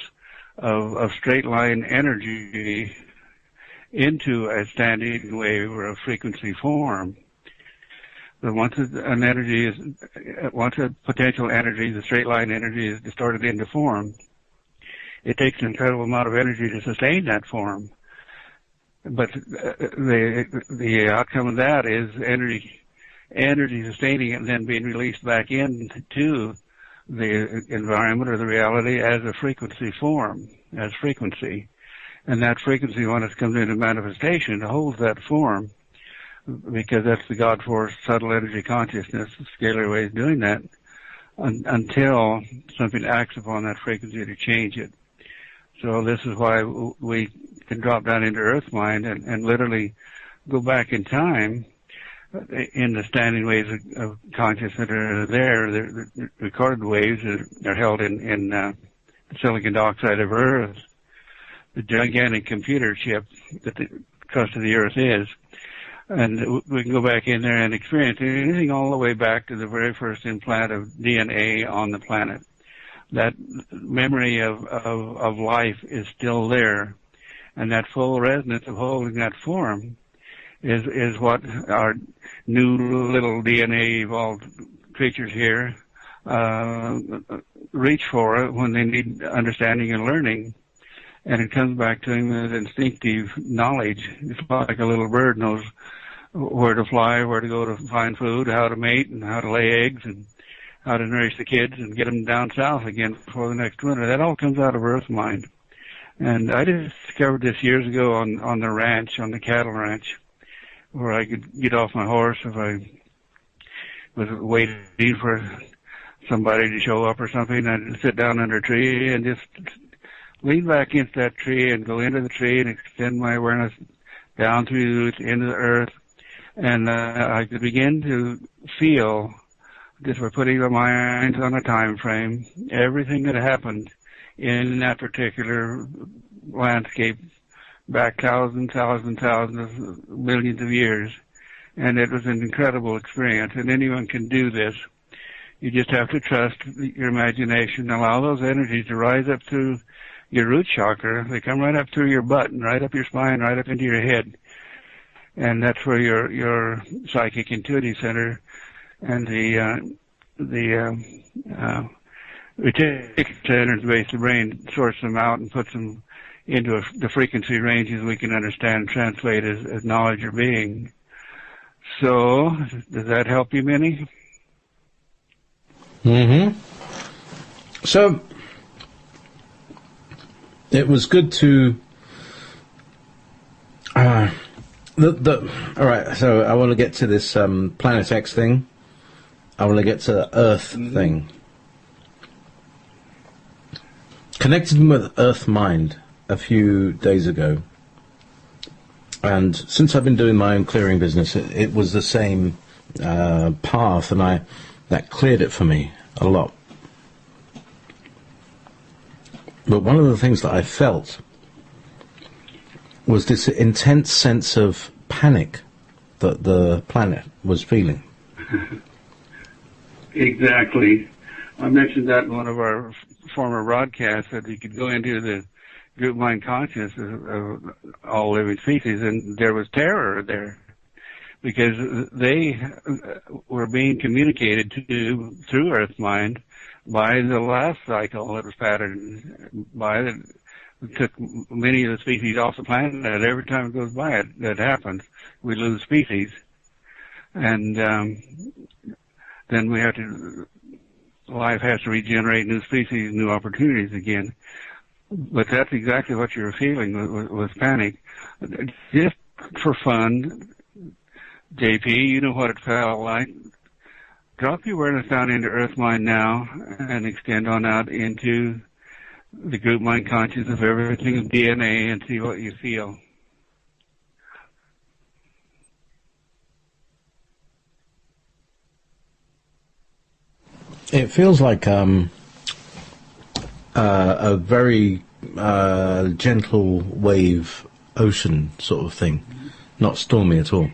of straight line energy into a standing wave or a frequency form. But once a potential energy, the straight line energy, is distorted into form, it takes an incredible amount of energy to sustain that form. But the outcome of that is energy sustaining it and then being released back into the environment or the reality as a frequency form, as frequency. And that frequency, when it comes into manifestation, holds that form, because that's the God force, subtle energy consciousness, scalar ways doing that, until something acts upon that frequency to change it. So this is why we can drop down into Earth mind and literally go back in time in the standing waves of consciousness that are there. The recorded waves are held in the silicon dioxide of Earth, the gigantic computer chip that the crust of the Earth is. And we can go back in there and experience anything all the way back to the very first implant of DNA on the planet. That memory of life is still there. And that full resonance of holding that form is what our new little DNA evolved creatures here reach for when they need understanding and learning. And it comes back to them as instinctive knowledge. It's like a little bird knows where to fly, where to go to find food, how to mate, and how to lay eggs, and how to nourish the kids and get them down south again before the next winter. That all comes out of Earth mind. And I discovered this years ago on the ranch, on the cattle ranch, where I could get off my horse if I was waiting for somebody to show up or something. I'd sit down under a tree and just lean back into that tree and go into the tree and extend my awareness down through the roots into the earth. And I could begin to feel, just by putting my mind on a time frame, everything that happened in that particular landscape back thousands, millions of years. And it was an incredible experience, and anyone can do this. You just have to trust your imagination, allow those energies to rise up through your root chakra. They come right up through your butt and right up your spine, right up into your head. And that's where your psychic intuitive center and the reticular center, the base of the brain, sorts them out and puts them into the frequency ranges we can understand and translate as knowledge or being. So, does that help you, Minnie? Mm-hmm. So, it was good to... all right, so I want to get to this Planet X thing. I want to get to the Earth thing. Connected with Earth Mind a few days ago. And since I've been doing my own clearing business, it was the same path, and that cleared it for me a lot. But one of the things that I felt was this intense sense of panic that the planet was feeling. Exactly. I mentioned that in one of our former broadcasts, that you could go into the group mind consciousness of all living species, and there was terror there, because they were being communicated to through Earth mind by the last cycle that was patterned by that. It took many of the species off the planet. Every time it goes by, that happens. We lose species, and then we have to. Life has to regenerate new species, new opportunities again. But that's exactly what you were feeling was panic. Just for fun, JP, you know what it felt like. Drop your awareness down into Earth Mind now and extend on out into the group mind conscious of everything of DNA and see what you feel. It feels like a very gentle wave ocean sort of thing, not stormy at all.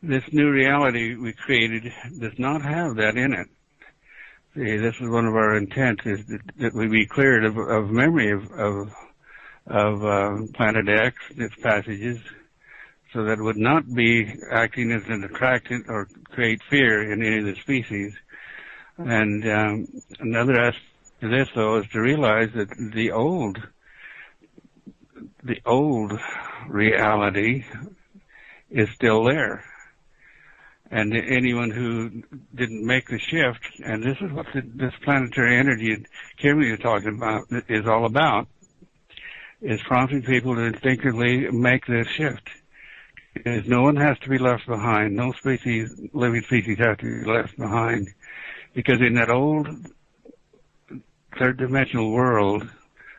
This new reality we created does not have that in it. See, this is one of our intents, is that we be cleared of memory of Planet X, its passages, so that it would not be acting as an attractant or create fear in any of the species. And another aspect of this, though, is to realize that the old reality is still there. And anyone who didn't make the shift, and this is what this planetary energy Kimberly is talking about is all about, is prompting people to instinctively make this shift. Because no one has to be left behind. No living species has to be left behind. Because in that old third-dimensional world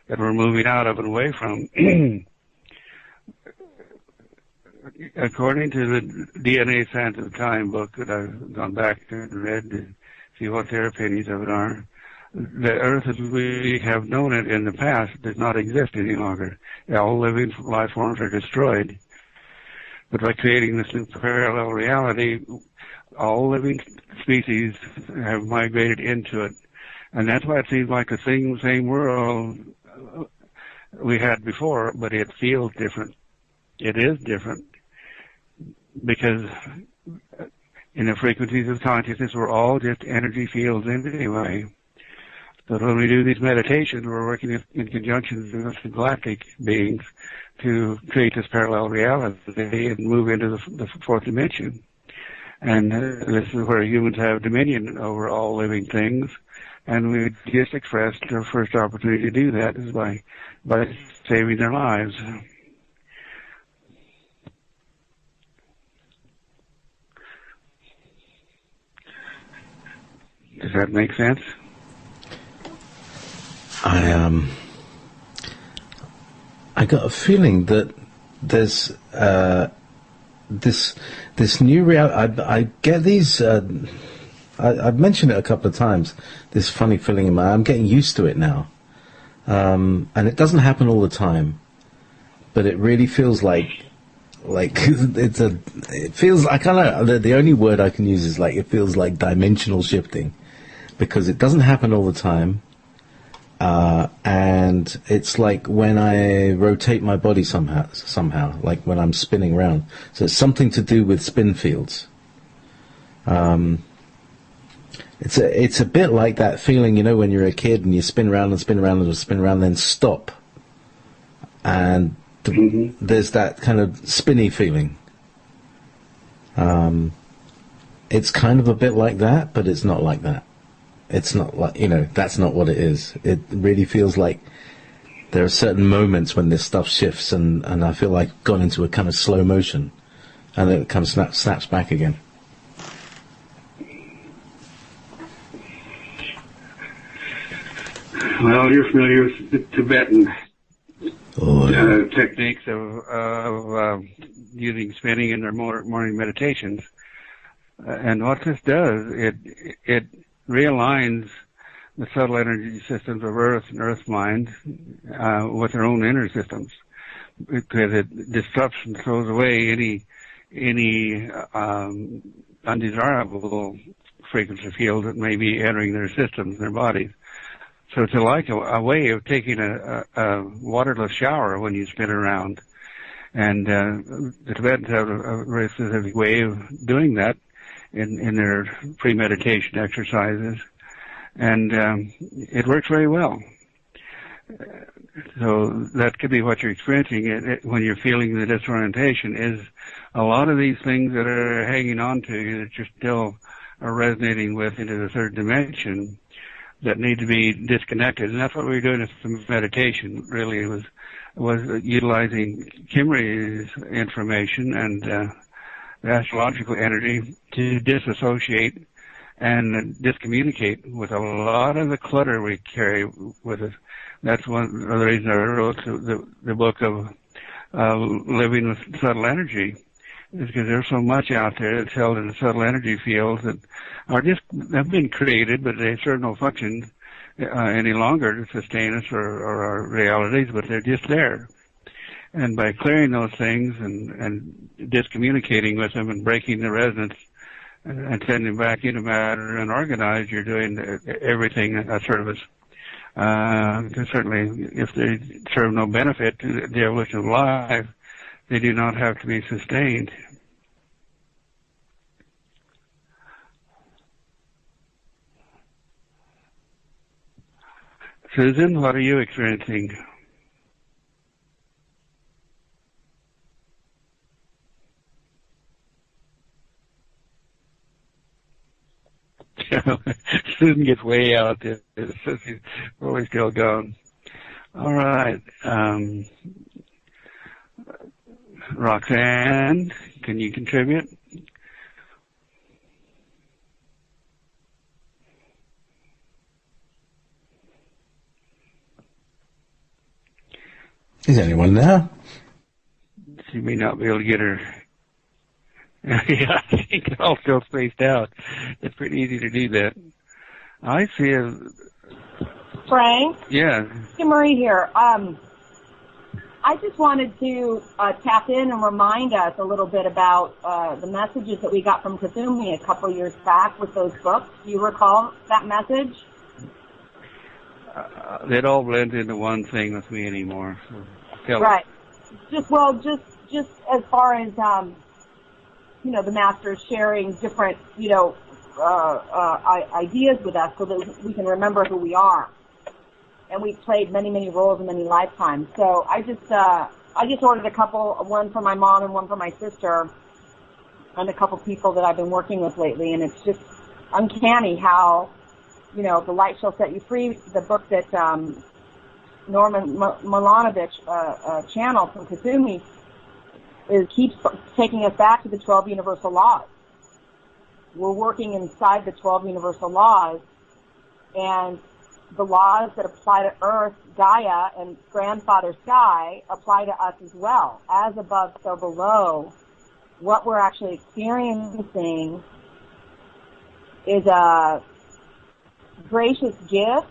that we're moving out of and away from, according to the DNA Sands of Time book that I've gone back and read to see what their opinions of it are, the Earth as we have known it in the past does not exist any longer. All living life forms are destroyed. But by creating this new parallel reality, all living species have migrated into it. And that's why it seems like the same world we had before, but it feels different. It is different. Because in the frequencies of consciousness, we're all just energy fields anyway. So when we do these meditations, we're working in conjunction with the galactic beings to create this parallel reality and move into the fourth dimension. And this is where humans have dominion over all living things. And we just expressed our first opportunity to do that is by saving their lives. Does that make sense? I got a feeling that there's this new reality. I get these. I've mentioned it a couple of times. This funny feeling in my. I'm getting used to it now, and it doesn't happen all the time, but it really feels like it feels like the only word I can use is like it feels like dimensional shifting, because it doesn't happen all the time. And it's like when I rotate my body somehow, like when I'm spinning around. So it's something to do with spin fields. It's a bit like that feeling, when you're a kid and you spin around and spin around and spin around, then stop. And there's that kind of spinny feeling. It's kind of a bit like that, but it's not like that. It's not like, that's not what it is. It really feels like there are certain moments when this stuff shifts, and I feel like I've gone into a kind of slow motion, and then it kind of snaps back again. Well, you're familiar with the Tibetan techniques of using spinning in their morning meditations. And what this does, it realigns the subtle energy systems of Earth and Earth mind with their own inner systems, because it disrupts and throws away any undesirable frequency field that may be entering their systems, their bodies. So it's like a way of taking a waterless shower when you spin around. And the Tibetans have a very specific way of doing that in their pre-meditation exercises. And it works very well. So that could be what you're experiencing when you're feeling the disorientation, is a lot of these things that are hanging on to you that you're still are resonating with into the third dimension that need to be disconnected. And that's what we were doing with meditation, really. It was utilizing Kimberly's information and the astrological energy to disassociate and discommunicate with a lot of the clutter we carry with us. That's one of the reasons I wrote the book of Living with Subtle Energy, is because there's so much out there that's held in the subtle energy fields that have been created, but they serve no function any longer to sustain us or our realities, but they're just there. And by clearing those things and discommunicating with them and breaking the resonance and sending back into matter and organized, you're doing everything a service. Because certainly, if they serve no benefit to the evolution of life, they do not have to be sustained. Susan, what are you experiencing? Susan gets way out there, so she's always still gone. All right. Roxanne, can you contribute? Is anyone there? She may not be able to get her. Yeah, I think they're all still spaced out. It's pretty easy to do that. I feel. Frank? Yeah. Marie here. I just wanted to tap in and remind us a little bit about the messages that we got from Kazumi a couple years back with those books. Do you recall that message? It all blends into one thing with me anymore. So right. Just as far as the masters sharing different ideas with us so that we can remember who we are. And we've played many roles in many lifetimes. So I just ordered a couple, one for my mom and one for my sister, and a couple people that I've been working with lately. And it's just uncanny how, The Light Shall Set You Free, the book that Norman Milanovich channeled from Kazumi, keeps taking us back to the 12 universal laws. We're working inside the 12 universal laws, and the laws that apply to Earth, Gaia, and Grandfather Sky apply to us as well. As above, so below. What we're actually experiencing is a gracious gift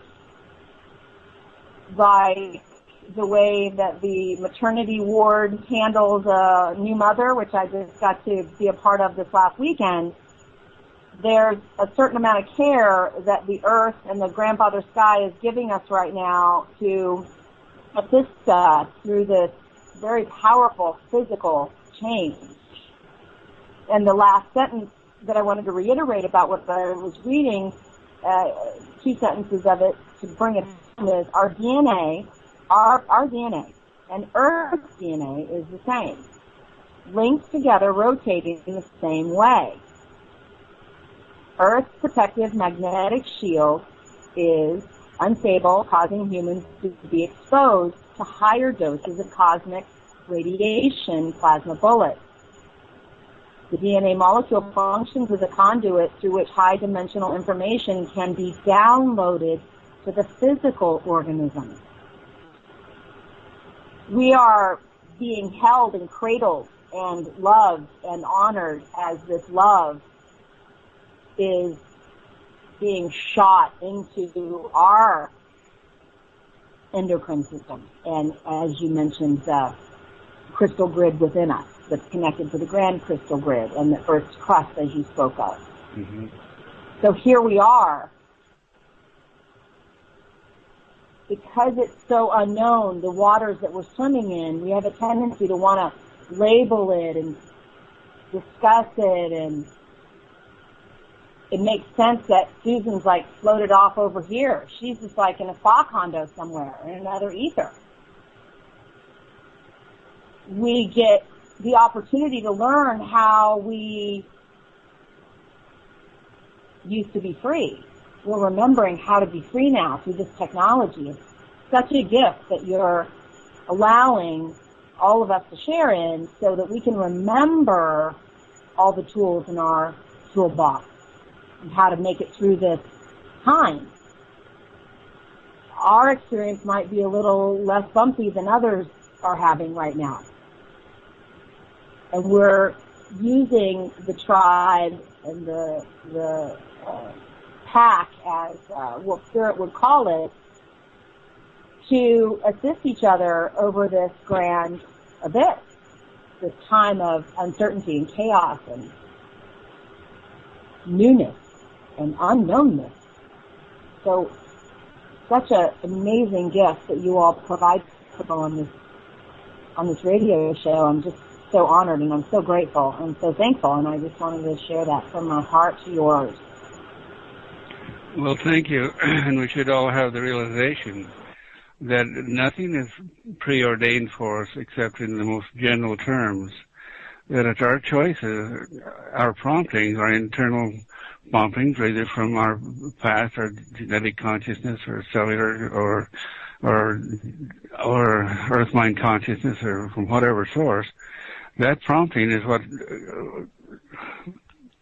by the way that the maternity ward handles a new mother, which I just got to be a part of this last weekend. There's a certain amount of care that the Earth and the Grandfather Sky is giving us right now to assist us through this very powerful physical change. And the last sentence that I wanted to reiterate about what I was reading, 2 sentences of it to bring it home, is our DNA, our DNA and Earth's DNA is the same, linked together, rotating in the same way. Earth's protective magnetic shield is unstable, causing humans to be exposed to higher doses of cosmic radiation plasma bullets. The DNA molecule functions as a conduit through which high-dimensional information can be downloaded to the physical organism. We are being held and cradled and loved and honored as this love is being shot into our endocrine system. And as you mentioned, the crystal grid within us that's connected to the grand crystal grid and the Earth's crust, as you spoke of. Mm-hmm. So here we are. Because it's so unknown, the waters that we're swimming in, we have a tendency to want to label it and discuss it, and it makes sense that Susan's like floated off over here. She's just like in a spa condo somewhere in another ether. We get the opportunity to learn how we used to be free. We're remembering how to be free now through this technology. It's such a gift that you're allowing all of us to share in so that we can remember all the tools in our toolbox and how to make it through this time. Our experience might be a little less bumpy than others are having right now. And we're using the tribe and the pack, as what Spirit would call it, to assist each other over this grand abyss, this time of uncertainty and chaos. And newness and unknownness. So, such an amazing gift that you all provide people on this radio show. I'm just so honored, and I'm so grateful and so thankful, and I just wanted to share that from my heart to yours. Well, thank you. And we should all have the realization that nothing is preordained for us except in the most general terms. That it's our choices, our promptings, our internal promptings, either from our past, our genetic consciousness, or cellular, or earth mind consciousness, or from whatever source. That prompting is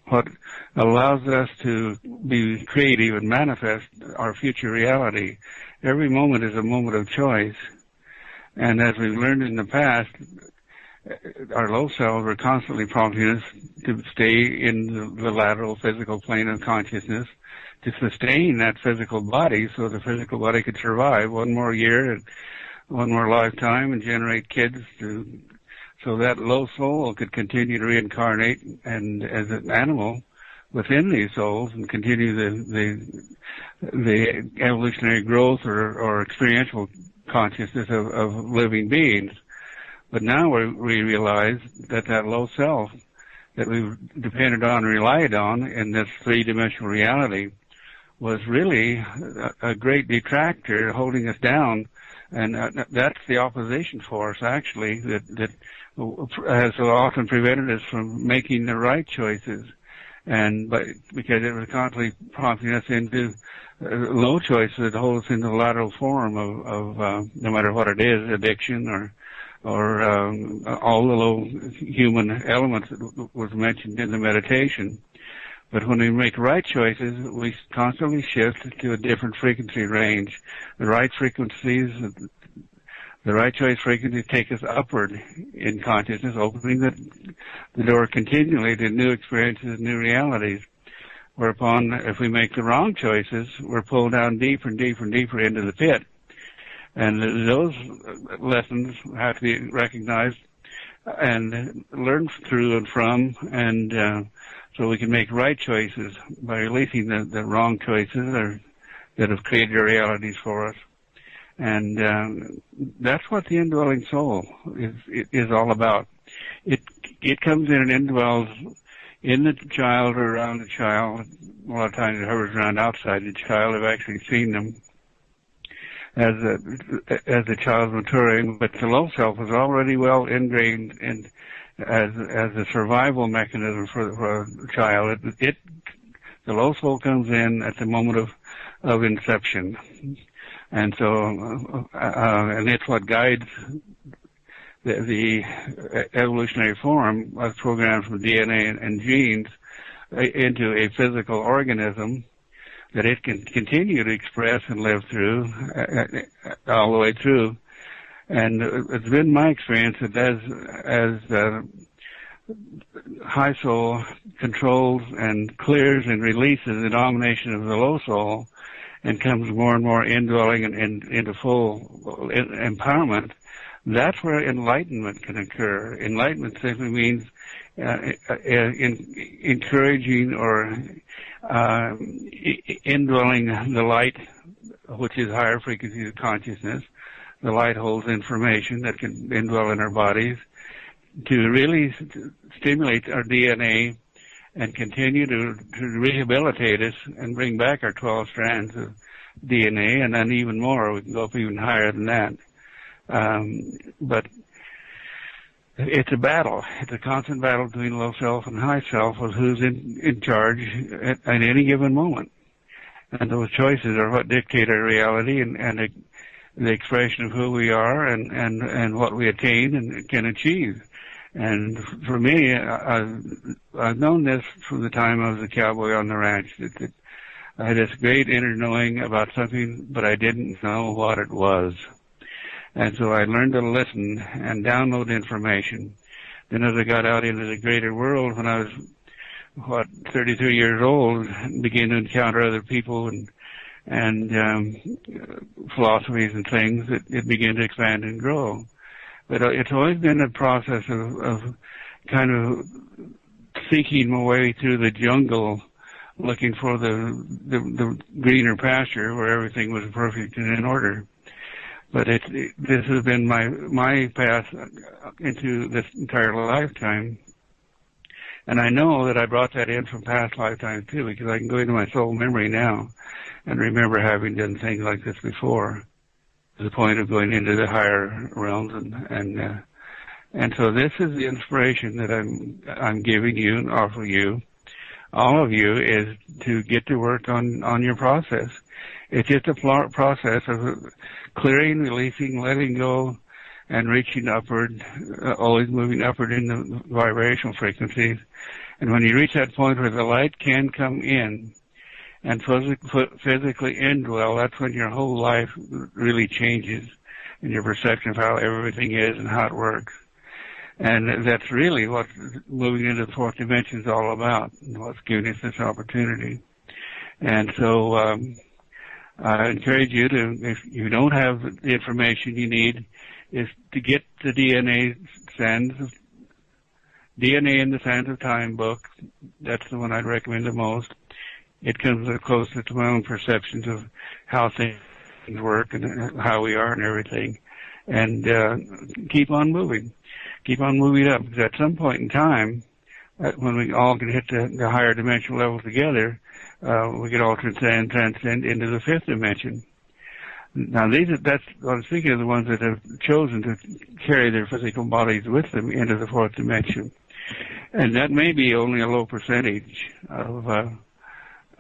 what allows us to be creative and manifest our future reality. Every moment is a moment of choice. And as we've learned in the past, our low selves are constantly prompting us to stay in the lateral physical plane of consciousness, to sustain that physical body so the physical body could survive one more year and one more lifetime and generate kids so that low soul could continue to reincarnate and as an animal within these souls and continue the evolutionary growth or experiential consciousness of living beings. But now we realize that low self that we've depended on and relied on in this three-dimensional reality was really a great detractor holding us down. And that's the opposition force, actually, that has so often prevented us from making the right choices. Because it was constantly prompting us into low choices that hold us in the lateral form of no matter what it is, addiction or all the low human elements that was mentioned in the meditation. But when we make right choices, we constantly shift to a different frequency range. The right frequencies, the right choice frequencies take us upward in consciousness, opening the door continually to new experiences, new realities. Whereupon, if we make the wrong choices, we're pulled down deeper and deeper and deeper into the pit. And those lessons have to be recognized and learned through and from, and so we can make right choices by releasing the wrong choices that have created our realities for us. And that's what the indwelling soul is all about. It comes in and indwells in the child or around the child. A lot of times it hovers around outside the child. I've actually seen them as the child's maturing, but the low self is already well ingrained in as a survival mechanism for a child. The low soul comes in at the moment of inception, and so and it's what guides the evolutionary form was programmed from DNA and genes into a physical organism that it can continue to express and live through all the way through. And it's been my experience that as high soul controls and clears and releases the domination of the low soul and comes more and more indwelling and into full empowerment, that's where enlightenment can occur. Enlightenment simply means encouraging or indwelling the light, which is higher frequencies of consciousness. The light holds information that can indwell in our bodies to really stimulate our DNA and continue to rehabilitate us and bring back our 12 strands of DNA, and then even more. We can go up even higher than that. But it's a battle. It's a constant battle between low self and high self of who's in charge at any given moment. And those choices are what dictate our reality and the expression of who we are and what we attain and can achieve. And for me, I've known this from the time I was a cowboy on the ranch, that I had this great inner knowing about something, but I didn't know what it was. And so I learned to listen and download information. Then as I got out into the greater world, when I was, 33 years old, began to encounter other people and philosophies and things, it began to expand and grow. But it's always been a process of kind of seeking my way through the jungle looking for the greener pasture where everything was perfect and in order. But this has been my path into this entire lifetime. And I know that I brought that in from past lifetimes too, because I can go into my soul memory now and remember having done things like this before, to the point of going into the higher realms. And so this is the inspiration that I'm giving you and offer you, all of you, is to get to work on your process. It's just a process of clearing, releasing, letting go, and reaching upward, always moving upward in the vibrational frequencies. And when you reach that point where the light can come in and physically indwell, that's when your whole life really changes in your perception of how everything is and how it works. And that's really what moving into the fourth dimension is all about, and what's giving us this opportunity. And so I encourage you to, if you don't have the information you need, is to get the DNA in the Sands of Time book. That's the one I'd recommend the most. It comes the closest to my own perceptions of how things work and how we are and everything. And keep on moving. Keep on moving up. Because at some point in time, when we all can hit the higher dimensional level together, we can all transcend into the fifth dimension. Now, that's what I'm speaking of, the ones that have chosen to carry their physical bodies with them into the fourth dimension. And that may be only a low percentage of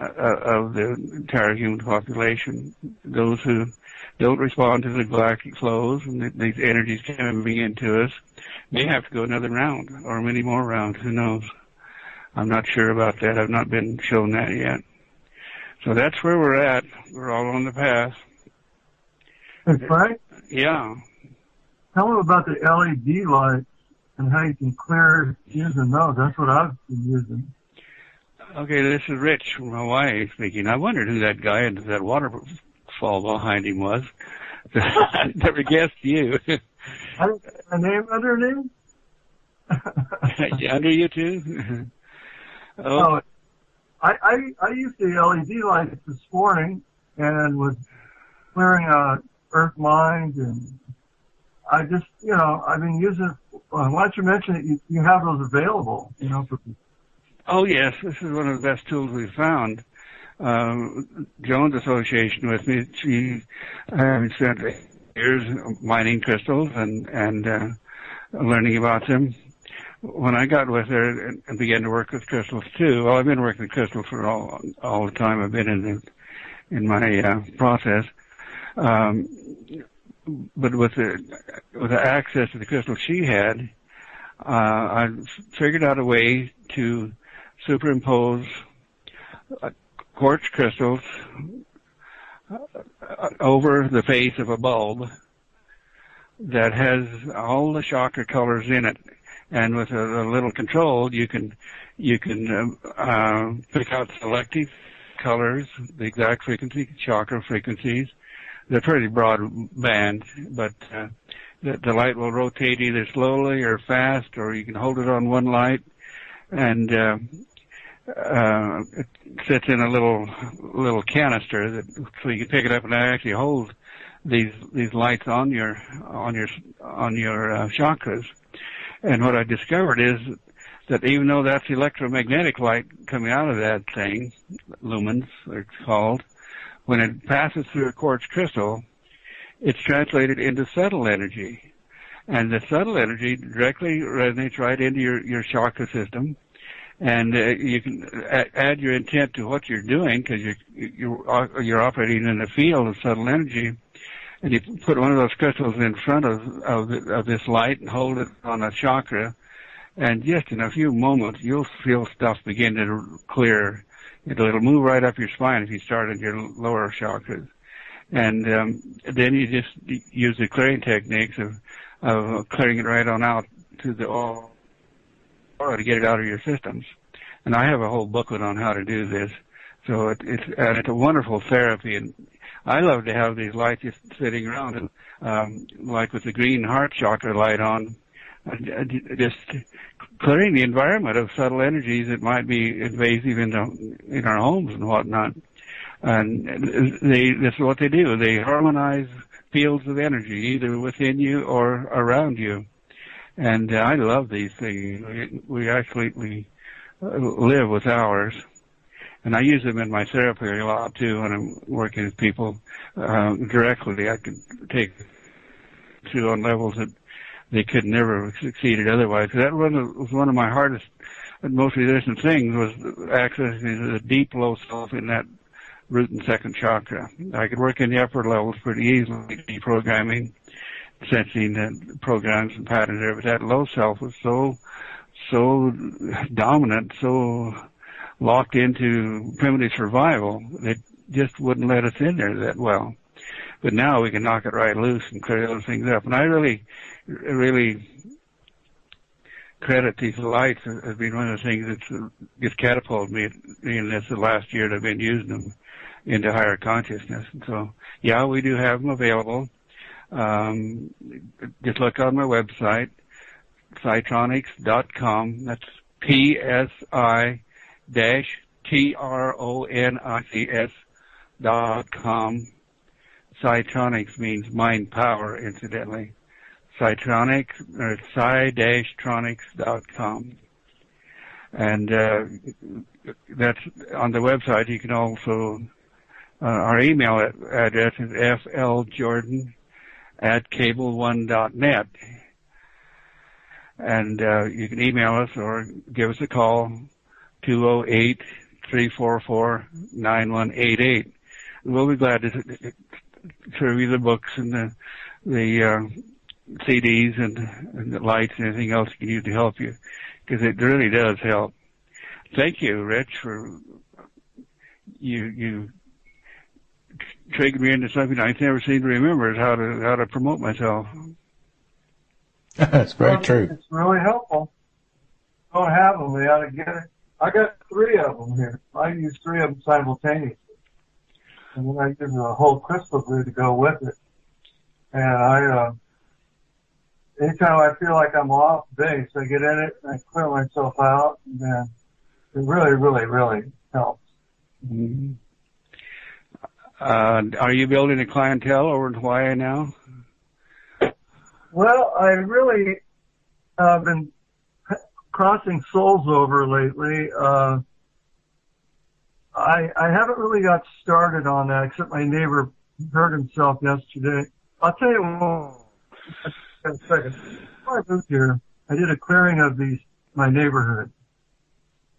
the entire human population. Those who don't respond to the galactic flows and these energies coming into us may have to go another round or many more rounds. Who knows? I'm not sure about that. I've not been shown that yet. So that's where we're at. We're all on the path. Hey, Frank? Yeah. Tell them about the LED lights and how you can clear using those. That's what I've been using. Okay, this is Rich from Hawaii speaking. I wondered who that guy in that waterfall behind him was. I never guessed you. A name under name? Under you too? Oh. I used the LED lights this morning and was clearing Earth Mind, and I just, I've been using, why don't you mention it, you have those available, for people. Oh, yes, this is one of the best tools we've found. Joan's association with me, she spent years mining crystals and learning about them. When I got with her and began to work with crystals too, well, I've been working with crystals for all the time I've been in my process. But with the access to the crystals she had, I figured out a way to superimpose quartz crystals over the face of a bulb that has all the chakra colors in it. And with a little control, you can pick out selective colors, the exact frequency, chakra frequencies. They're pretty broad band, but the light will rotate either slowly or fast, or you can hold it on one light, and it sits in a little canister so you can pick it up and actually hold these lights on your chakras. And what I discovered is that even though that's electromagnetic light coming out of that thing, lumens, it's called, when it passes through a quartz crystal, it's translated into subtle energy. And the subtle energy directly resonates right into your chakra system. And you can add your intent to what you're doing, because you're operating in a field of subtle energy. And you put one of those crystals in front of this light and hold it on a chakra, and just in a few moments you'll feel stuff begin to clear. It'll move right up your spine if you start at your lower chakras. And then you just use the clearing techniques of clearing it right on out to the aura to get it out of your systems. And I have a whole booklet on how to do this. So it's a wonderful therapy, and I love to have these lights just sitting around, and like with the green heart chakra light on, just clearing the environment of subtle energies that might be invasive in our homes and whatnot. And this is what they do. They harmonize fields of energy, either within you or around you. And I love these things. We actually live with ours. And I use them in my therapy a lot, too, when I'm working with people directly. I can take to on levels that they could never have succeeded otherwise. That was one of my hardest and most resistant things, was accessing the deep low self in that root and second chakra. I could work in the upper levels pretty easily, deprogramming, sensing the programs and patterns there, but that low self was so dominant, so locked into primitive survival, it just wouldn't let us in there that well. But now we can knock it right loose and clear those things up. And I really credit these lights as being one of the things that's just catapulted me in this the last year that I've been using them into higher consciousness. And so, yeah, we do have them available. Just look on my website, Psytronics.com. That's PSI-TRONICS.com. Psytronics means mind power, incidentally. Psytronics, or Psy-Tronics.com. And that's on the website. You can also, our email address is fljordan@cable1.net. And you can email us or give us a call, 208-344-9188. We'll be glad to serve you the books and the CDs and the lights and anything else you can use to help you, because it really does help. Thank you, Rich, for you triggered me into something I never seem to remember, is how to promote myself. That's very true. It's really helpful. Don't have them, they ought to get it. I got 3 of them here. I use 3 of them simultaneously. And then I give them a whole crystal grid to go with it. And anytime I feel like I'm off base, I get in it and I clear myself out, and then it really, really, really helps. Mm-hmm. Are you building a clientele over in Hawaii now? Well, I really been crossing souls over lately. I haven't really got started on that, except my neighbor hurt himself yesterday. I'll tell you what, in a second. Before I moved here, I did a clearing of my neighborhood.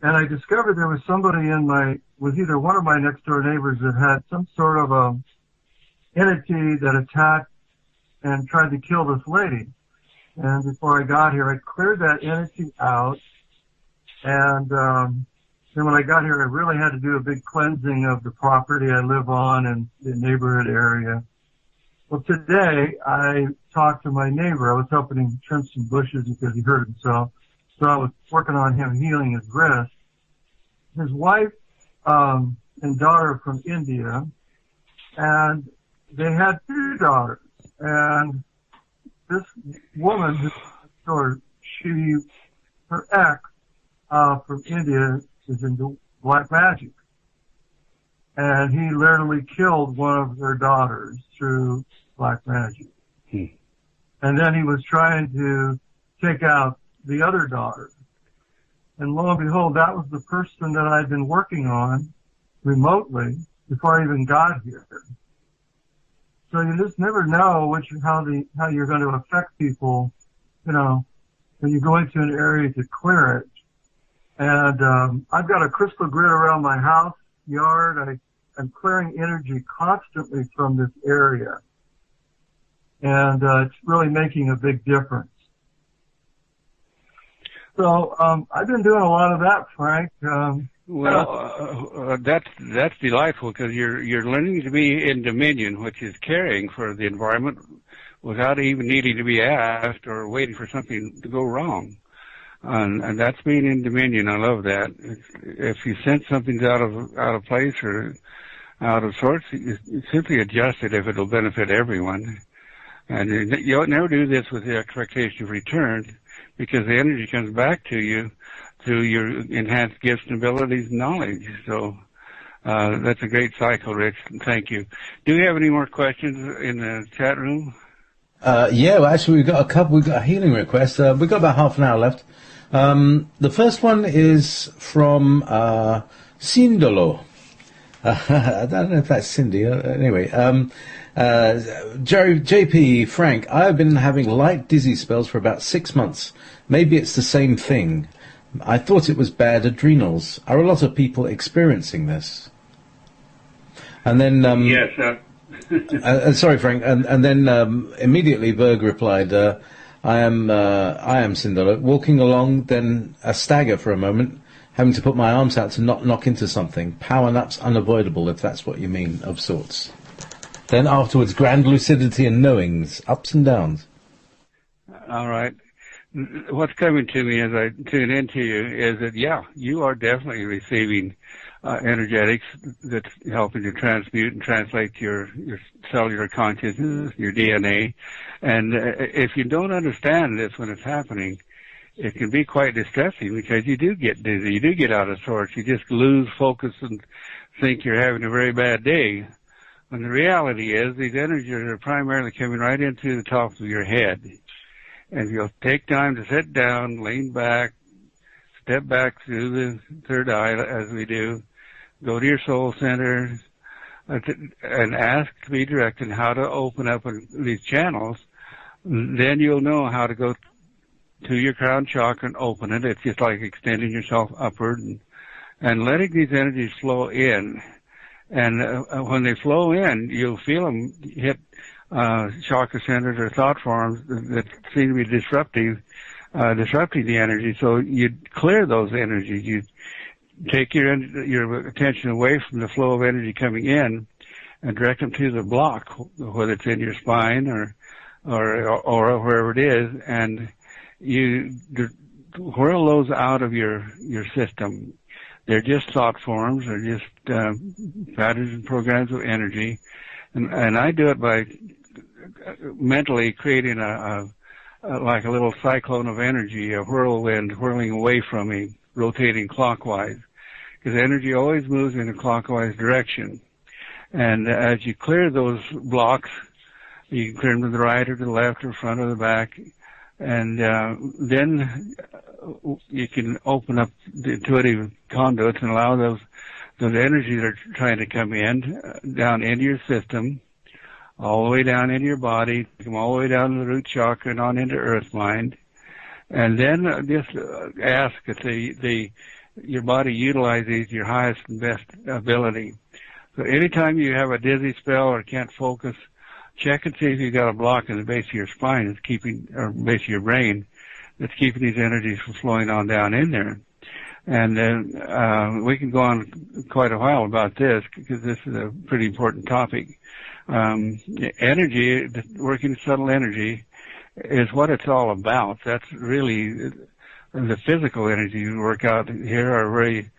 And I discovered there was somebody was either one of my next door neighbors that had some sort of entity that attacked and tried to kill this lady. And before I got here, I cleared that entity out. And then when I got here, I really had to do a big cleansing of the property I live on and the neighborhood area. Well, today I talked to my neighbor. I was helping him trim some bushes because he hurt himself. So I was working on him healing his wrist. His wife and daughter are from India, and they had 2 daughters. And this woman, her ex from India, is into black magic. And he literally killed one of their daughters through black magic. And then he was trying to take out the other daughter. And lo and behold, that was the person that I'd been working on remotely before I even got here. So you just never know how you're going to affect people, when you go into an area to clear it. And I've got a crystal grid around my house, yard. I'm clearing energy constantly from this area. And it's really making a big difference. So I've been doing a lot of that, Frank. That's delightful, because you're learning to be in dominion, which is caring for the environment without even needing to be asked or waiting for something to go wrong. And that's being in dominion. I love that. If you sense something's out of place or out of sorts, you simply adjust it if it'll benefit everyone. And you never do this with the expectation of return. because the energy comes back to you through your enhanced gifts and abilities and knowledge. So that's a great cycle, Rich. Thank you. Do we have any more questions in the chat room? Yeah, well, actually, we've got a couple. We've got a healing request. We've got about half an hour left. The first one is from Sindolo. I don't know if that's Cindy. Anyway, JP, Frank, I have been having light dizzy spells for about 6 months. Maybe it's the same thing. I thought it was bad adrenals. Are a lot of people experiencing this? And then... yes. sorry, Frank. And then immediately Berg replied, I am Cinderella, walking along, then a stagger for a moment, having to put my arms out to not knock into something. Power naps unavoidable, if that's what you mean, of sorts. Then afterwards, grand lucidity and knowings, ups and downs. All right. What's coming to me as I tune into you is that, yeah, you are definitely receiving energetics that's helping to transmute and translate your cellular consciousness, your DNA. And if you don't understand this when it's happening, it can be quite distressing because you do get dizzy, you do get out of sorts, you just lose focus and think you're having a very bad day. When the reality is these energies are primarily coming right into the top of your head. And you'll take time to sit down, lean back, step back through the third eye as we do, go to your soul center, and ask to be directed how to open up these channels. Then you'll know how to go to your crown chakra and open it. It's just like extending yourself upward and letting these energies flow in. And when they flow in, you'll feel them hit chakra centers or thought forms that seem to be disrupting the energy. So you clear those energies. You take your attention away from the flow of energy coming in and direct them to the block, whether it's in your spine or wherever it is, and you whirl those out of your system. They're just thought forms. They're just patterns and programs of energy. And I do it by mentally creating like a little cyclone of energy, a whirlwind whirling away from me, rotating clockwise. Because energy always moves in a clockwise direction. And as you clear those blocks, you can clear them to the right or to the left or front or the back. And then you can open up the intuitive conduits and allow those energies that are trying to come in down into your system, all the way down into your body, come all the way down to the root chakra and on into earth mind. And then just ask that your body utilizes your highest and best ability. So anytime you have a dizzy spell or can't focus, check and see if you've got a block in the base of your spine that's keeping, or base of your brain, that's keeping these energies from flowing on down in there. And then we can go on quite a while about this because this is a pretty important topic. Energy, working subtle energy, is what it's all about. That's really the physical energy you work out here are very,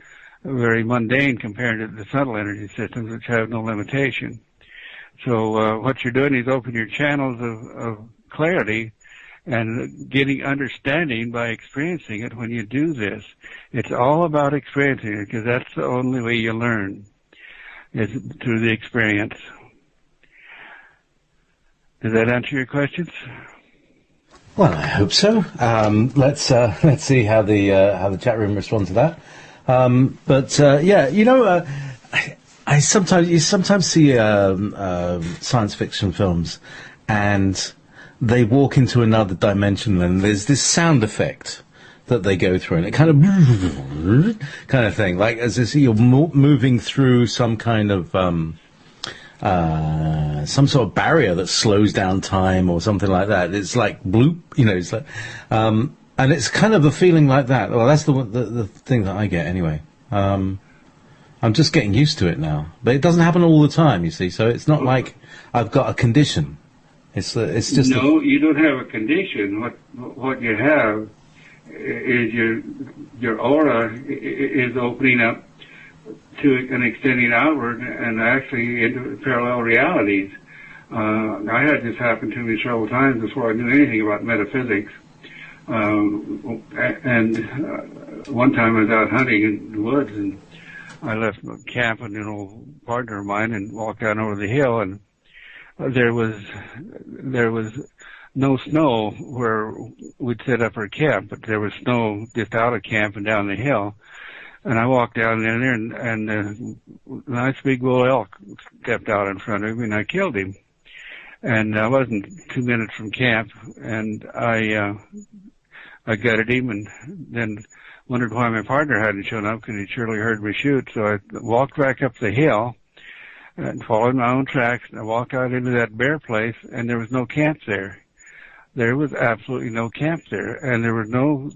very mundane compared to the subtle energy systems, which have no limitation. So what you're doing is opening your channels of clarity and getting understanding by experiencing it when you do this. It's all about experiencing it because that's the only way you learn, is through the experience. Does that answer your questions? Well, I hope so. Let's see how the chat room responds to that. Yeah, you know, you sometimes see science fiction films, and they walk into another dimension, and there's this sound effect that they go through, and it kind of thing, like as if you're moving through some kind of some sort of barrier that slows down time or something like that. It's like bloop, you know. It's like, and it's kind of a feeling like that. Well, that's the thing that I get anyway. I'm just getting used to it now, but it doesn't happen all the time, you see. So it's not like I've got a condition. It's just no. You don't have a condition. What you have is your aura is opening up to and extending outward and actually into parallel realities. I had this happen to me several times before I knew anything about metaphysics. And one time I was out hunting in the woods, and I left camp with an old partner of mine and walked down over the hill, and there was no snow where we'd set up our camp, but there was snow just out of camp and down the hill. And I walked down in there, and a nice big bull elk stepped out in front of me, and I killed him. And I wasn't 2 minutes from camp, and I gutted him, and then wondered why my partner hadn't shown up, because he'd surely heard me shoot. So I walked back up the hill and followed my own tracks, and I walked out into that bear place, and there was no camp there. There was absolutely no camp there, and there was no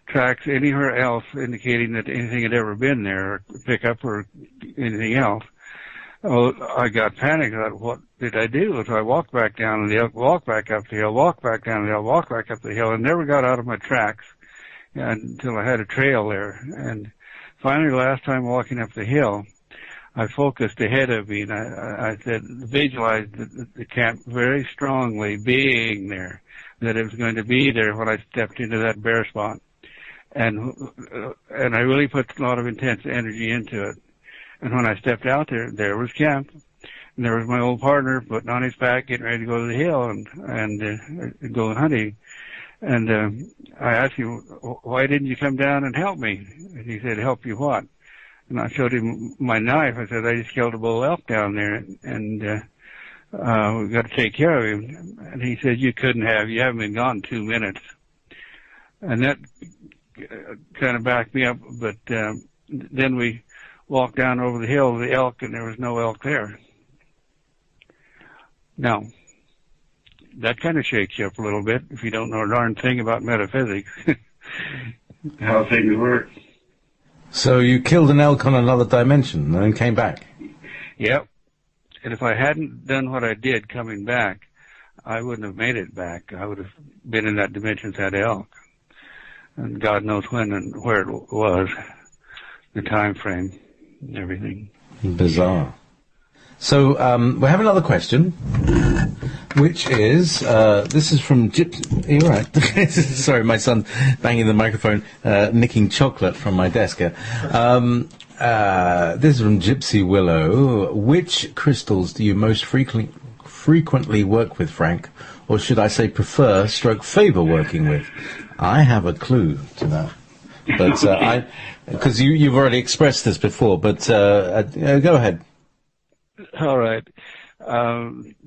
tracks anywhere else indicating that anything had ever been there, or pickup or anything else. Well, I got panicked. I thought, what did I do? So I walked back down the hill, walked back up the hill, walked back down the hill, walked back up the hill, and never got out of my tracks until I had a trail there. And finally, last time walking up the hill, I focused ahead of me, and I said, visualized the camp very strongly being there, that it was going to be there when I stepped into that bear spot. And I really put a lot of intense energy into it. And when I stepped out there was camp. And there was my old partner putting on his pack, getting ready to go to the hill and go hunting. And I asked him, why didn't you come down and help me? And he said, help you what? And I showed him my knife. I said, I just killed a bull elk down there, and we've got to take care of him. And he said, you couldn't have. You haven't been gone 2 minutes. And that kind of backed me up. But then we walked down over the hill of the elk, and there was no elk there. Now, that kind of shakes you up a little bit if you don't know a darn thing about metaphysics, how things work. So you killed an elk on another dimension and then came back? Yep. And if I hadn't done what I did coming back, I wouldn't have made it back. I would have been in that dimension with that elk. And God knows when and where it was, the time frame, and everything. Bizarre. So we have another question, which is, this is from Gypsy. You're right. Sorry, my son's banging the microphone, nicking chocolate from my desk here. This is from Gypsy Willow. Which crystals do you most frequently work with, Frank? Or should I say prefer, favor working with? I have a clue to that. But because you've already expressed this before, but go ahead. All right.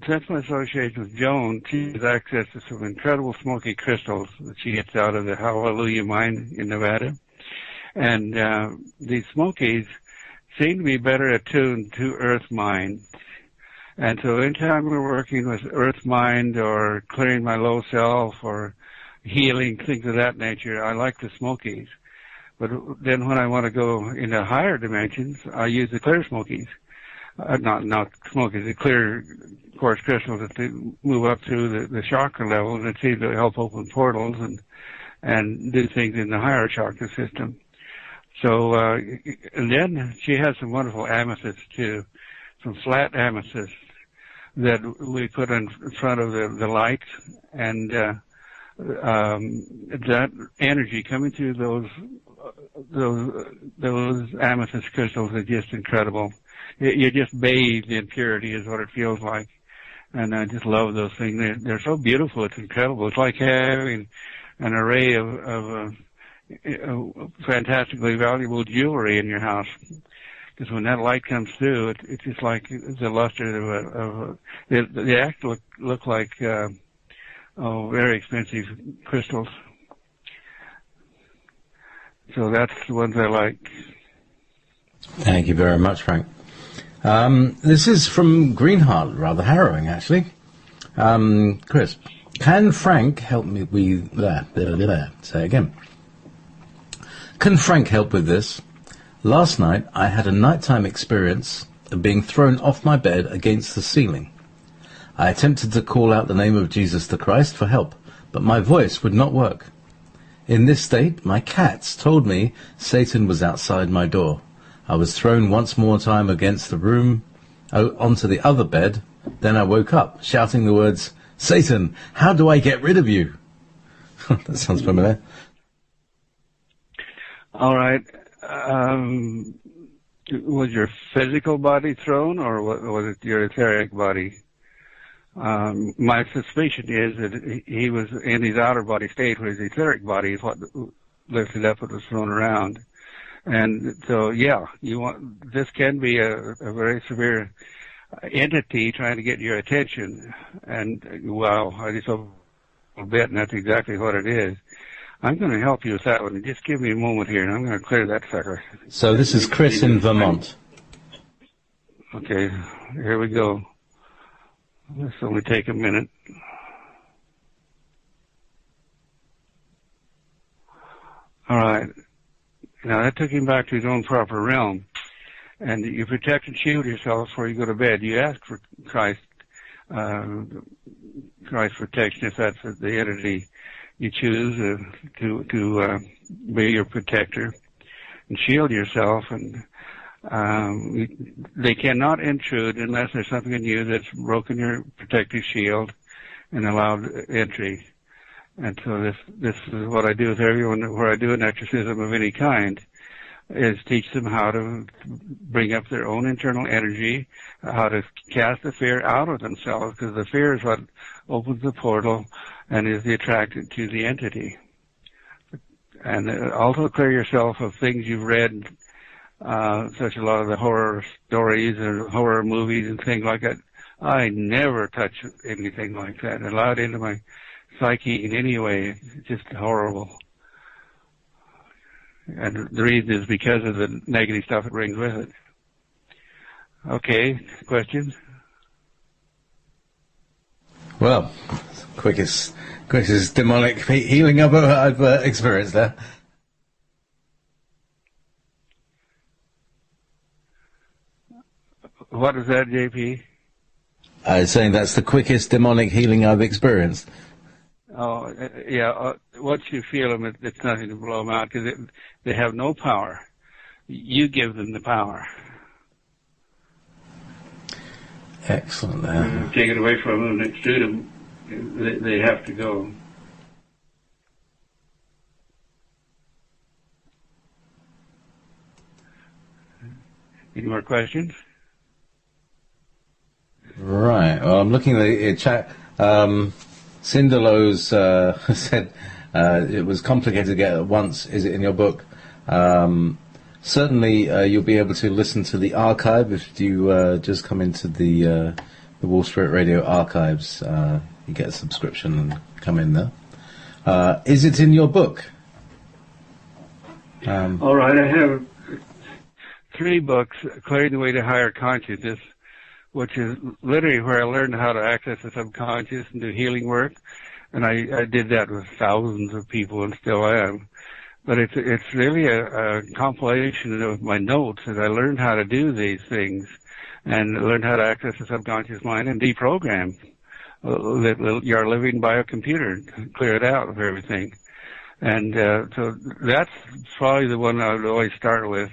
Since my association with Joan, she has access to some incredible smoky crystals that she gets out of the Hallelujah mine in Nevada. And these smokies seem to be better attuned to earth mind. And so anytime we're working with earth mind or clearing my low self or healing, things of that nature, I like the smokies. But then when I want to go into higher dimensions, I use the clear smokies. Not smokies, the clear quartz crystals that they move up through the chakra levels that seem to help open portals and do things in the higher chakra system. So, and then she has some wonderful amethysts too, some flat amethysts that we put in front of the light, and that energy coming through those amethyst crystals is just incredible. You're just bathed in purity is what it feels like. And I just love those things. They're so beautiful. It's incredible. It's like having an array of fantastically valuable jewelry in your house. Because when that light comes through, it's just like the luster they actually look like very expensive crystals. So that's the ones I like. Thank you very much, Frank. This is from Greenheart, rather harrowing, actually. Chris, can Frank help me with that? Say again. Can Frank help with this? Last night, I had a nighttime experience of being thrown off my bed against the ceiling. I attempted to call out the name of Jesus the Christ for help, but my voice would not work. In this state, my cats told me Satan was outside my door. I was thrown once more time against the room, onto the other bed. Then I woke up, shouting the words, "Satan, how do I get rid of you?" That sounds familiar. All right. Was your physical body thrown, or was it your etheric body? My suspicion is that he was in his outer body state, where his etheric body is what lifted up and was thrown around. And so, yeah, this can be a very severe entity trying to get your attention. And, wow, I just hope a bit, and that's exactly what it is. I'm going to help you with that one. Just give me a moment here, and I'm going to clear that sucker. So this is Chris in Vermont. Okay, here we go. This will only take a minute. All right. Now, that took him back to his own proper realm. And you protect and shield yourself before you go to bed. You ask for Christ's protection, if that's the entity you choose to be your protector, and shield yourself. And they cannot intrude unless there's something in you that's broken your protective shield and allowed entry. And so this is what I do with everyone where I do an exorcism of any kind, is teach them how to bring up their own internal energy, how to cast the fear out of themselves, because the fear is what opens the portal and is the attractant to the entity. And also clear yourself of things you've read, such a lot of the horror stories or horror movies and things like that. I never touch anything like that. Allow it into my psyche in any way. It's just horrible. And the reason is because of the negative stuff it brings with it. Okay, questions? Well, quickest demonic healing I've experienced there. What is that, JP? I was saying that's the quickest demonic healing I've experienced. Oh, yeah. Once you feel them, it's nothing to blow them out, because they have no power. You give them the power. Excellent. Take it away from them and extrude them. They have to go. Any more questions? Right. Well, I'm looking at the chat. Cinderlow's said it was complicated to get at once. Is it in your book? Certainly, you'll be able to listen to the archive if you just come into the Wolf Spirit Radio archives. You get a subscription and come in there. Is it in your book? All right, I have 3 books, Clearing the Way to Higher Consciousness, which is literally where I learned how to access the subconscious and do healing work. And I did that with thousands of people and still am. But it's really a compilation of my notes as I learned how to do these things and learned how to access the subconscious mind and deprogram your living biocomputer, clear it out of everything. And so that's probably the one I would always start with,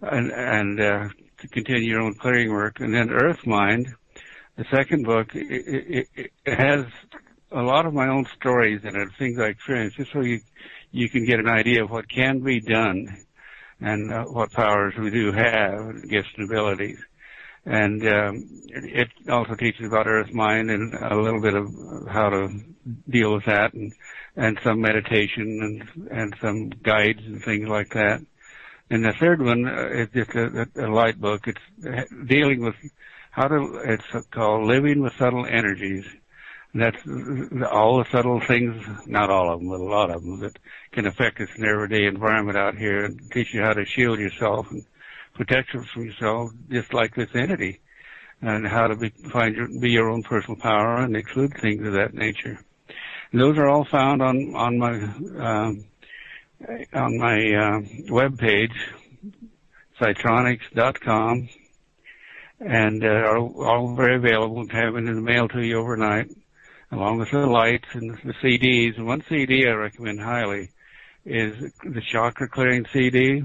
and to continue your own clearing work. And then Earth Mind, the second book, it has a lot of my own stories in it, things I experienced, just so you can get an idea of what can be done and what powers we do have, gifts and abilities. And it also teaches about Earth Mind and a little bit of how to deal with that, and some meditation and some guides and things like that. And the third one is just a light book. It's dealing with it's called Living with Subtle Energies. And that's all the subtle things, not all of them, but a lot of them, that can affect us in everyday environment out here, and teach you how to shield yourself and protect yourself, just like this entity, and how to be your own personal power and exclude things of that nature. And those are all found on my web page, Cytronics.com, and are all very available to have in the mail to you overnight, along with the lights and the CDs. And one CD I recommend highly is the Chakra Clearing CD.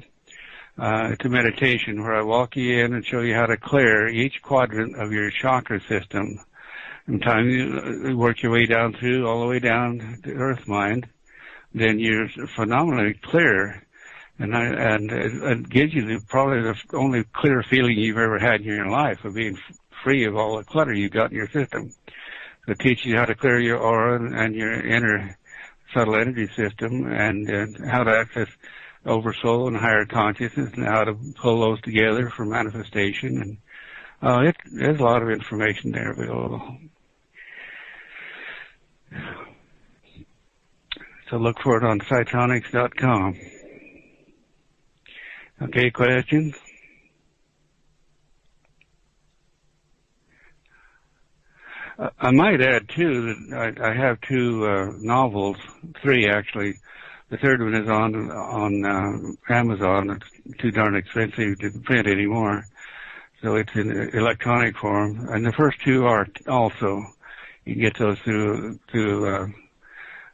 It's a meditation where I walk you in and show you how to clear each quadrant of your chakra system. And time you work your way down through, all the way down to Earth Mind, then you're phenomenally clear. And it gives you probably the only clear feeling you've ever had in your life of being free of all the clutter you've got in your system. So it teaches you how to clear your aura and your inner subtle energy system, and how to access oversoul and higher consciousness, and how to pull those together for manifestation. And there's a lot of information there available. So look for it on Cytonics.com. Okay, questions? I might add, too, that I have two novels, three actually. The third one is on Amazon. It's too darn expensive to print anymore. So it's in electronic form. And the first two are also. You can get those through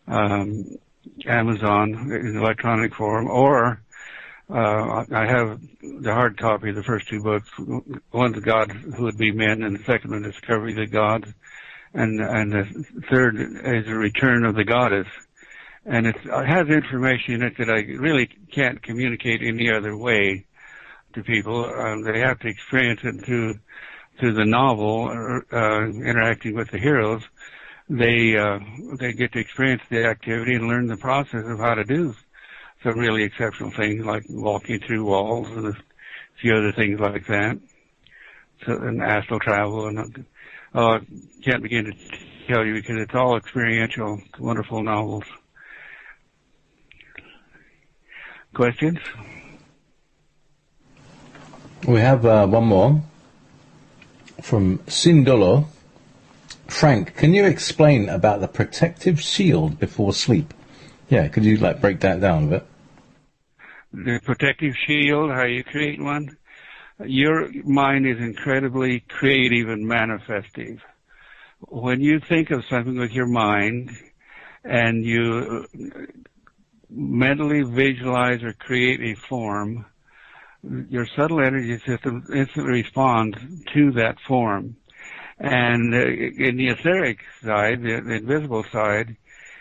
Amazon in electronic form, or I have the hard copy of the first two books. One's God Who Would Be Men, and the second one, Discovery of the Gods. And the third is The Return of the Goddess. And it has information in it that I really can't communicate any other way to people. They have to experience it through the novel, interacting with the heroes. They get to experience the activity and learn the process of how to do some really exceptional things, like walking through walls and a few other things like that. So, and astral travel, and I can't begin to tell you because it's all experiential, wonderful novels. Questions? We have one more from Sindolo. Frank, can you explain about the protective shield before sleep? Yeah, could you break that down a bit? The protective shield, how you create one? Your mind is incredibly creative and manifestive. When you think of something with your mind and you mentally visualize or create a form, your subtle energy system instantly responds to that form. And in the etheric side, the invisible side,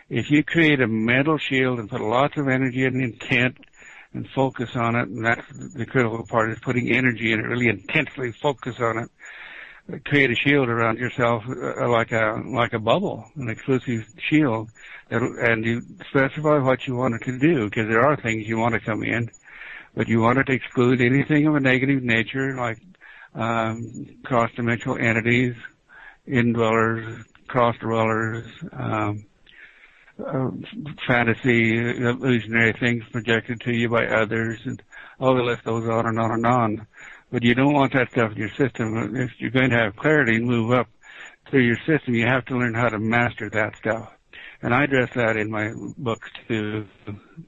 if you create a mental shield and put lots of energy and intent and focus on it, and that's the critical part, is putting energy in it, really intensely focus on it, create a shield around yourself like a bubble, an exclusive shield, and you specify what you want it to do, because there are things you want to come in, but you want it to exclude anything of a negative nature, like cross-dimensional entities, indwellers, cross-dwellers, fantasy, illusionary things projected to you by others, and all the list goes on and on and on. But you don't want that stuff in your system. If you're going to have clarity and move up through your system, you have to learn how to master that stuff. And I address that in my books too.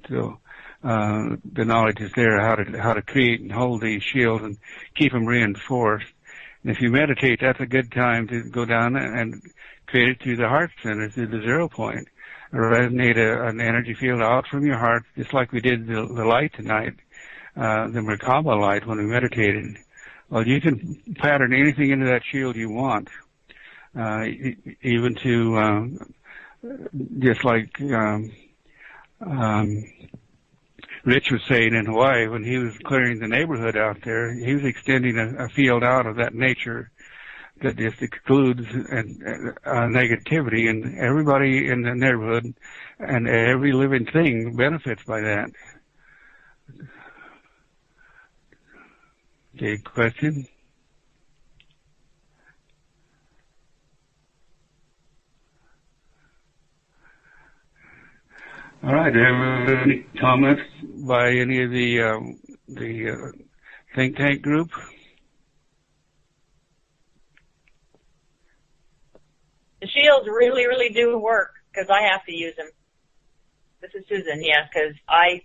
So the knowledge is there how to create and hold these shields and keep them reinforced. And if you meditate, that's a good time to go down and create it through the heart center, through the 0 point. Resonate an energy field out from your heart, just like we did the light tonight, the Merkaba light when we meditated. Well, you can pattern anything into that shield you want, even to just like Rich was saying in Hawaii when he was clearing the neighborhood out there, he was extending a field out of that nature that just excludes negativity, and everybody in the neighborhood and every living thing benefits by that. Okay, question? All right, do you have any comments by any of the think tank group? The shields really, really do work because I have to use them. This is Susan, yeah, because I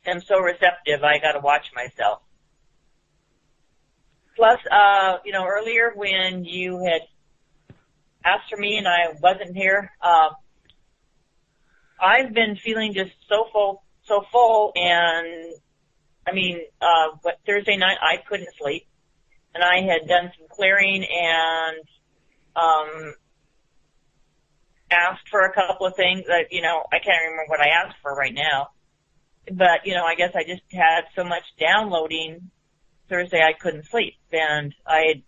am so receptive, I got to watch myself. Plus, earlier when you had asked for me and I wasn't here, I've been feeling just so full, and Thursday night I couldn't sleep, and I had done some clearing, and asked for a couple of things that, I can't remember what I asked for right now. But, I guess I just had so much downloading Thursday I couldn't sleep. And I'd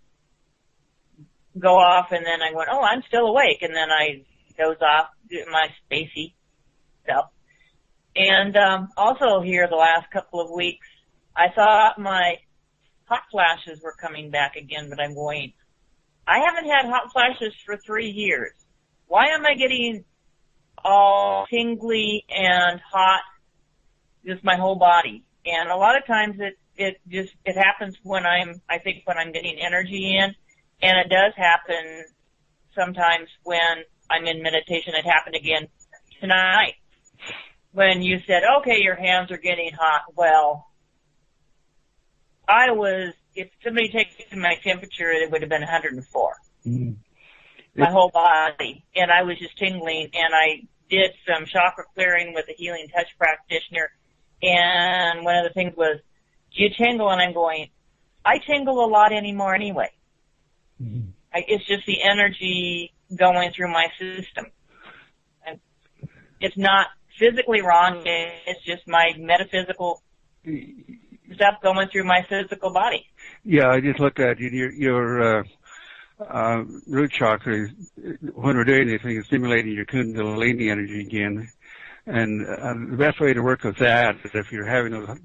go off and then I went, oh, I'm still awake. And then I doze off, do my spacey stuff. And also here the last couple of weeks, I thought my hot flashes were coming back again, but I'm going, I haven't had hot flashes for 3 years. Why am I getting all tingly and hot, just my whole body? And a lot of times it happens when I'm getting energy in, and it does happen sometimes when I'm in meditation. It happened again tonight when you said, okay, your hands are getting hot. Well, if somebody takes my temperature, it would have been 104. Mm-hmm. My whole body. And I was just tingling, and I did some chakra clearing with a healing touch practitioner. And one of the things was, do you tingle? And I'm going, I tingle a lot anymore anyway. Mm-hmm. It's just the energy going through my system. And it's not physically wrong. It's just my metaphysical stuff going through my physical body. Yeah, I just looked at your root chakra. When we're doing anything, is stimulating your kundalini energy again. And the best way to work with that is if you're having those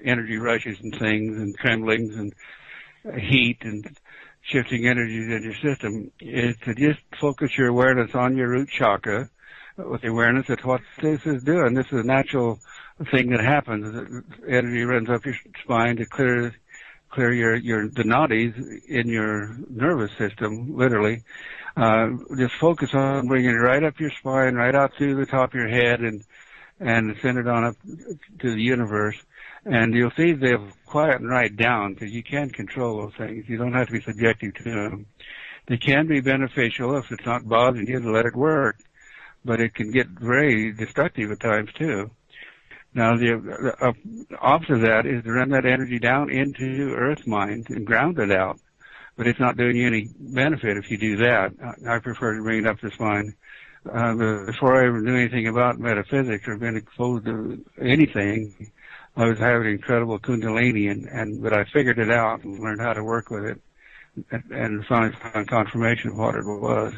energy rushes and things and tremblings and heat and shifting energies in your system, is to just focus your awareness on your root chakra with the awareness that what this is doing. This is a natural thing that happens. Energy runs up your spine to clear the nadis in your nervous system, literally. Just focus on bringing it right up your spine, right out through the top of your head, and send it on up to the universe. And you'll see they'll quieten right down, because you can control those things. You don't have to be subjective to them. They can be beneficial if it's not bothering you to let it work, but it can get very destructive at times too. Now, the opposite of that is to run that energy down into earth mind and ground it out. But it's not doing you any benefit if you do that. I prefer to bring it up the spine. Before I ever knew anything about metaphysics or been exposed to anything, I was having incredible kundalini, but I figured it out and learned how to work with it, and finally found confirmation of what it was.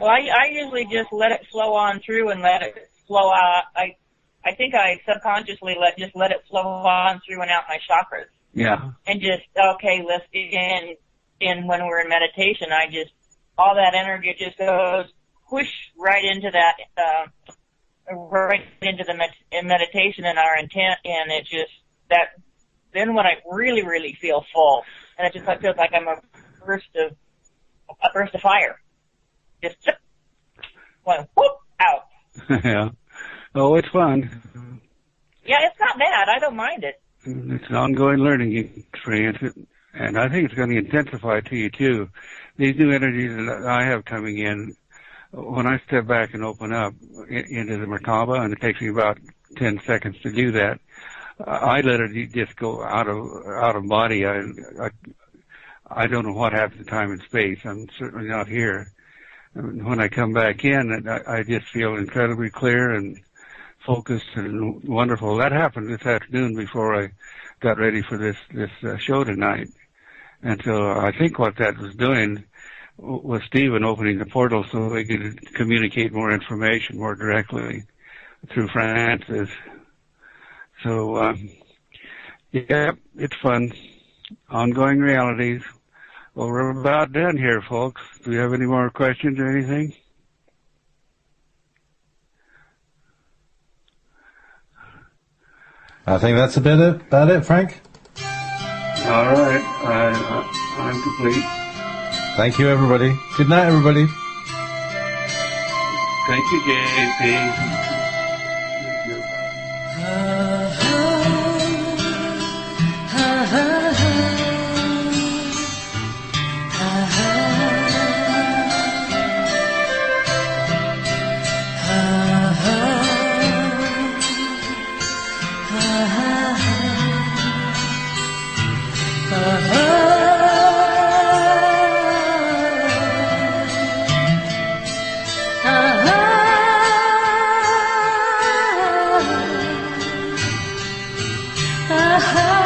Well, I usually just let it flow on through and let it flow out. I think I subconsciously let it flow on through and out my chakras. Yeah. And just, okay, let's begin. And when we're in meditation, all that energy just goes whoosh right into that, right into the meditation and our intent. And it just, then when I really, really feel full, and it just feels like I'm a burst of fire. Just went whoop out. Yeah. Oh, it's fun. Yeah, it's not bad. I don't mind it. It's an ongoing learning experience, and I think it's going to intensify to you too. These new energies that I have coming in, when I step back and open up into the Merkaba, and it takes me about 10 seconds to do that, I let it just go out of body. I don't know what happens to time and space. I'm certainly not here. When I come back in, I just feel incredibly clear and focused and wonderful. That happened this afternoon before I got ready for this show tonight. And so I think what that was doing was Stephen opening the portal so they could communicate more information more directly through Francis. So, yeah, it's fun. Ongoing realities. Well, we're about done here, folks. Do you have any more questions or anything? I think that's about it, Frank. All right. I'm complete. Thank you, everybody. Good night, everybody. Thank you, JP. Ah heart.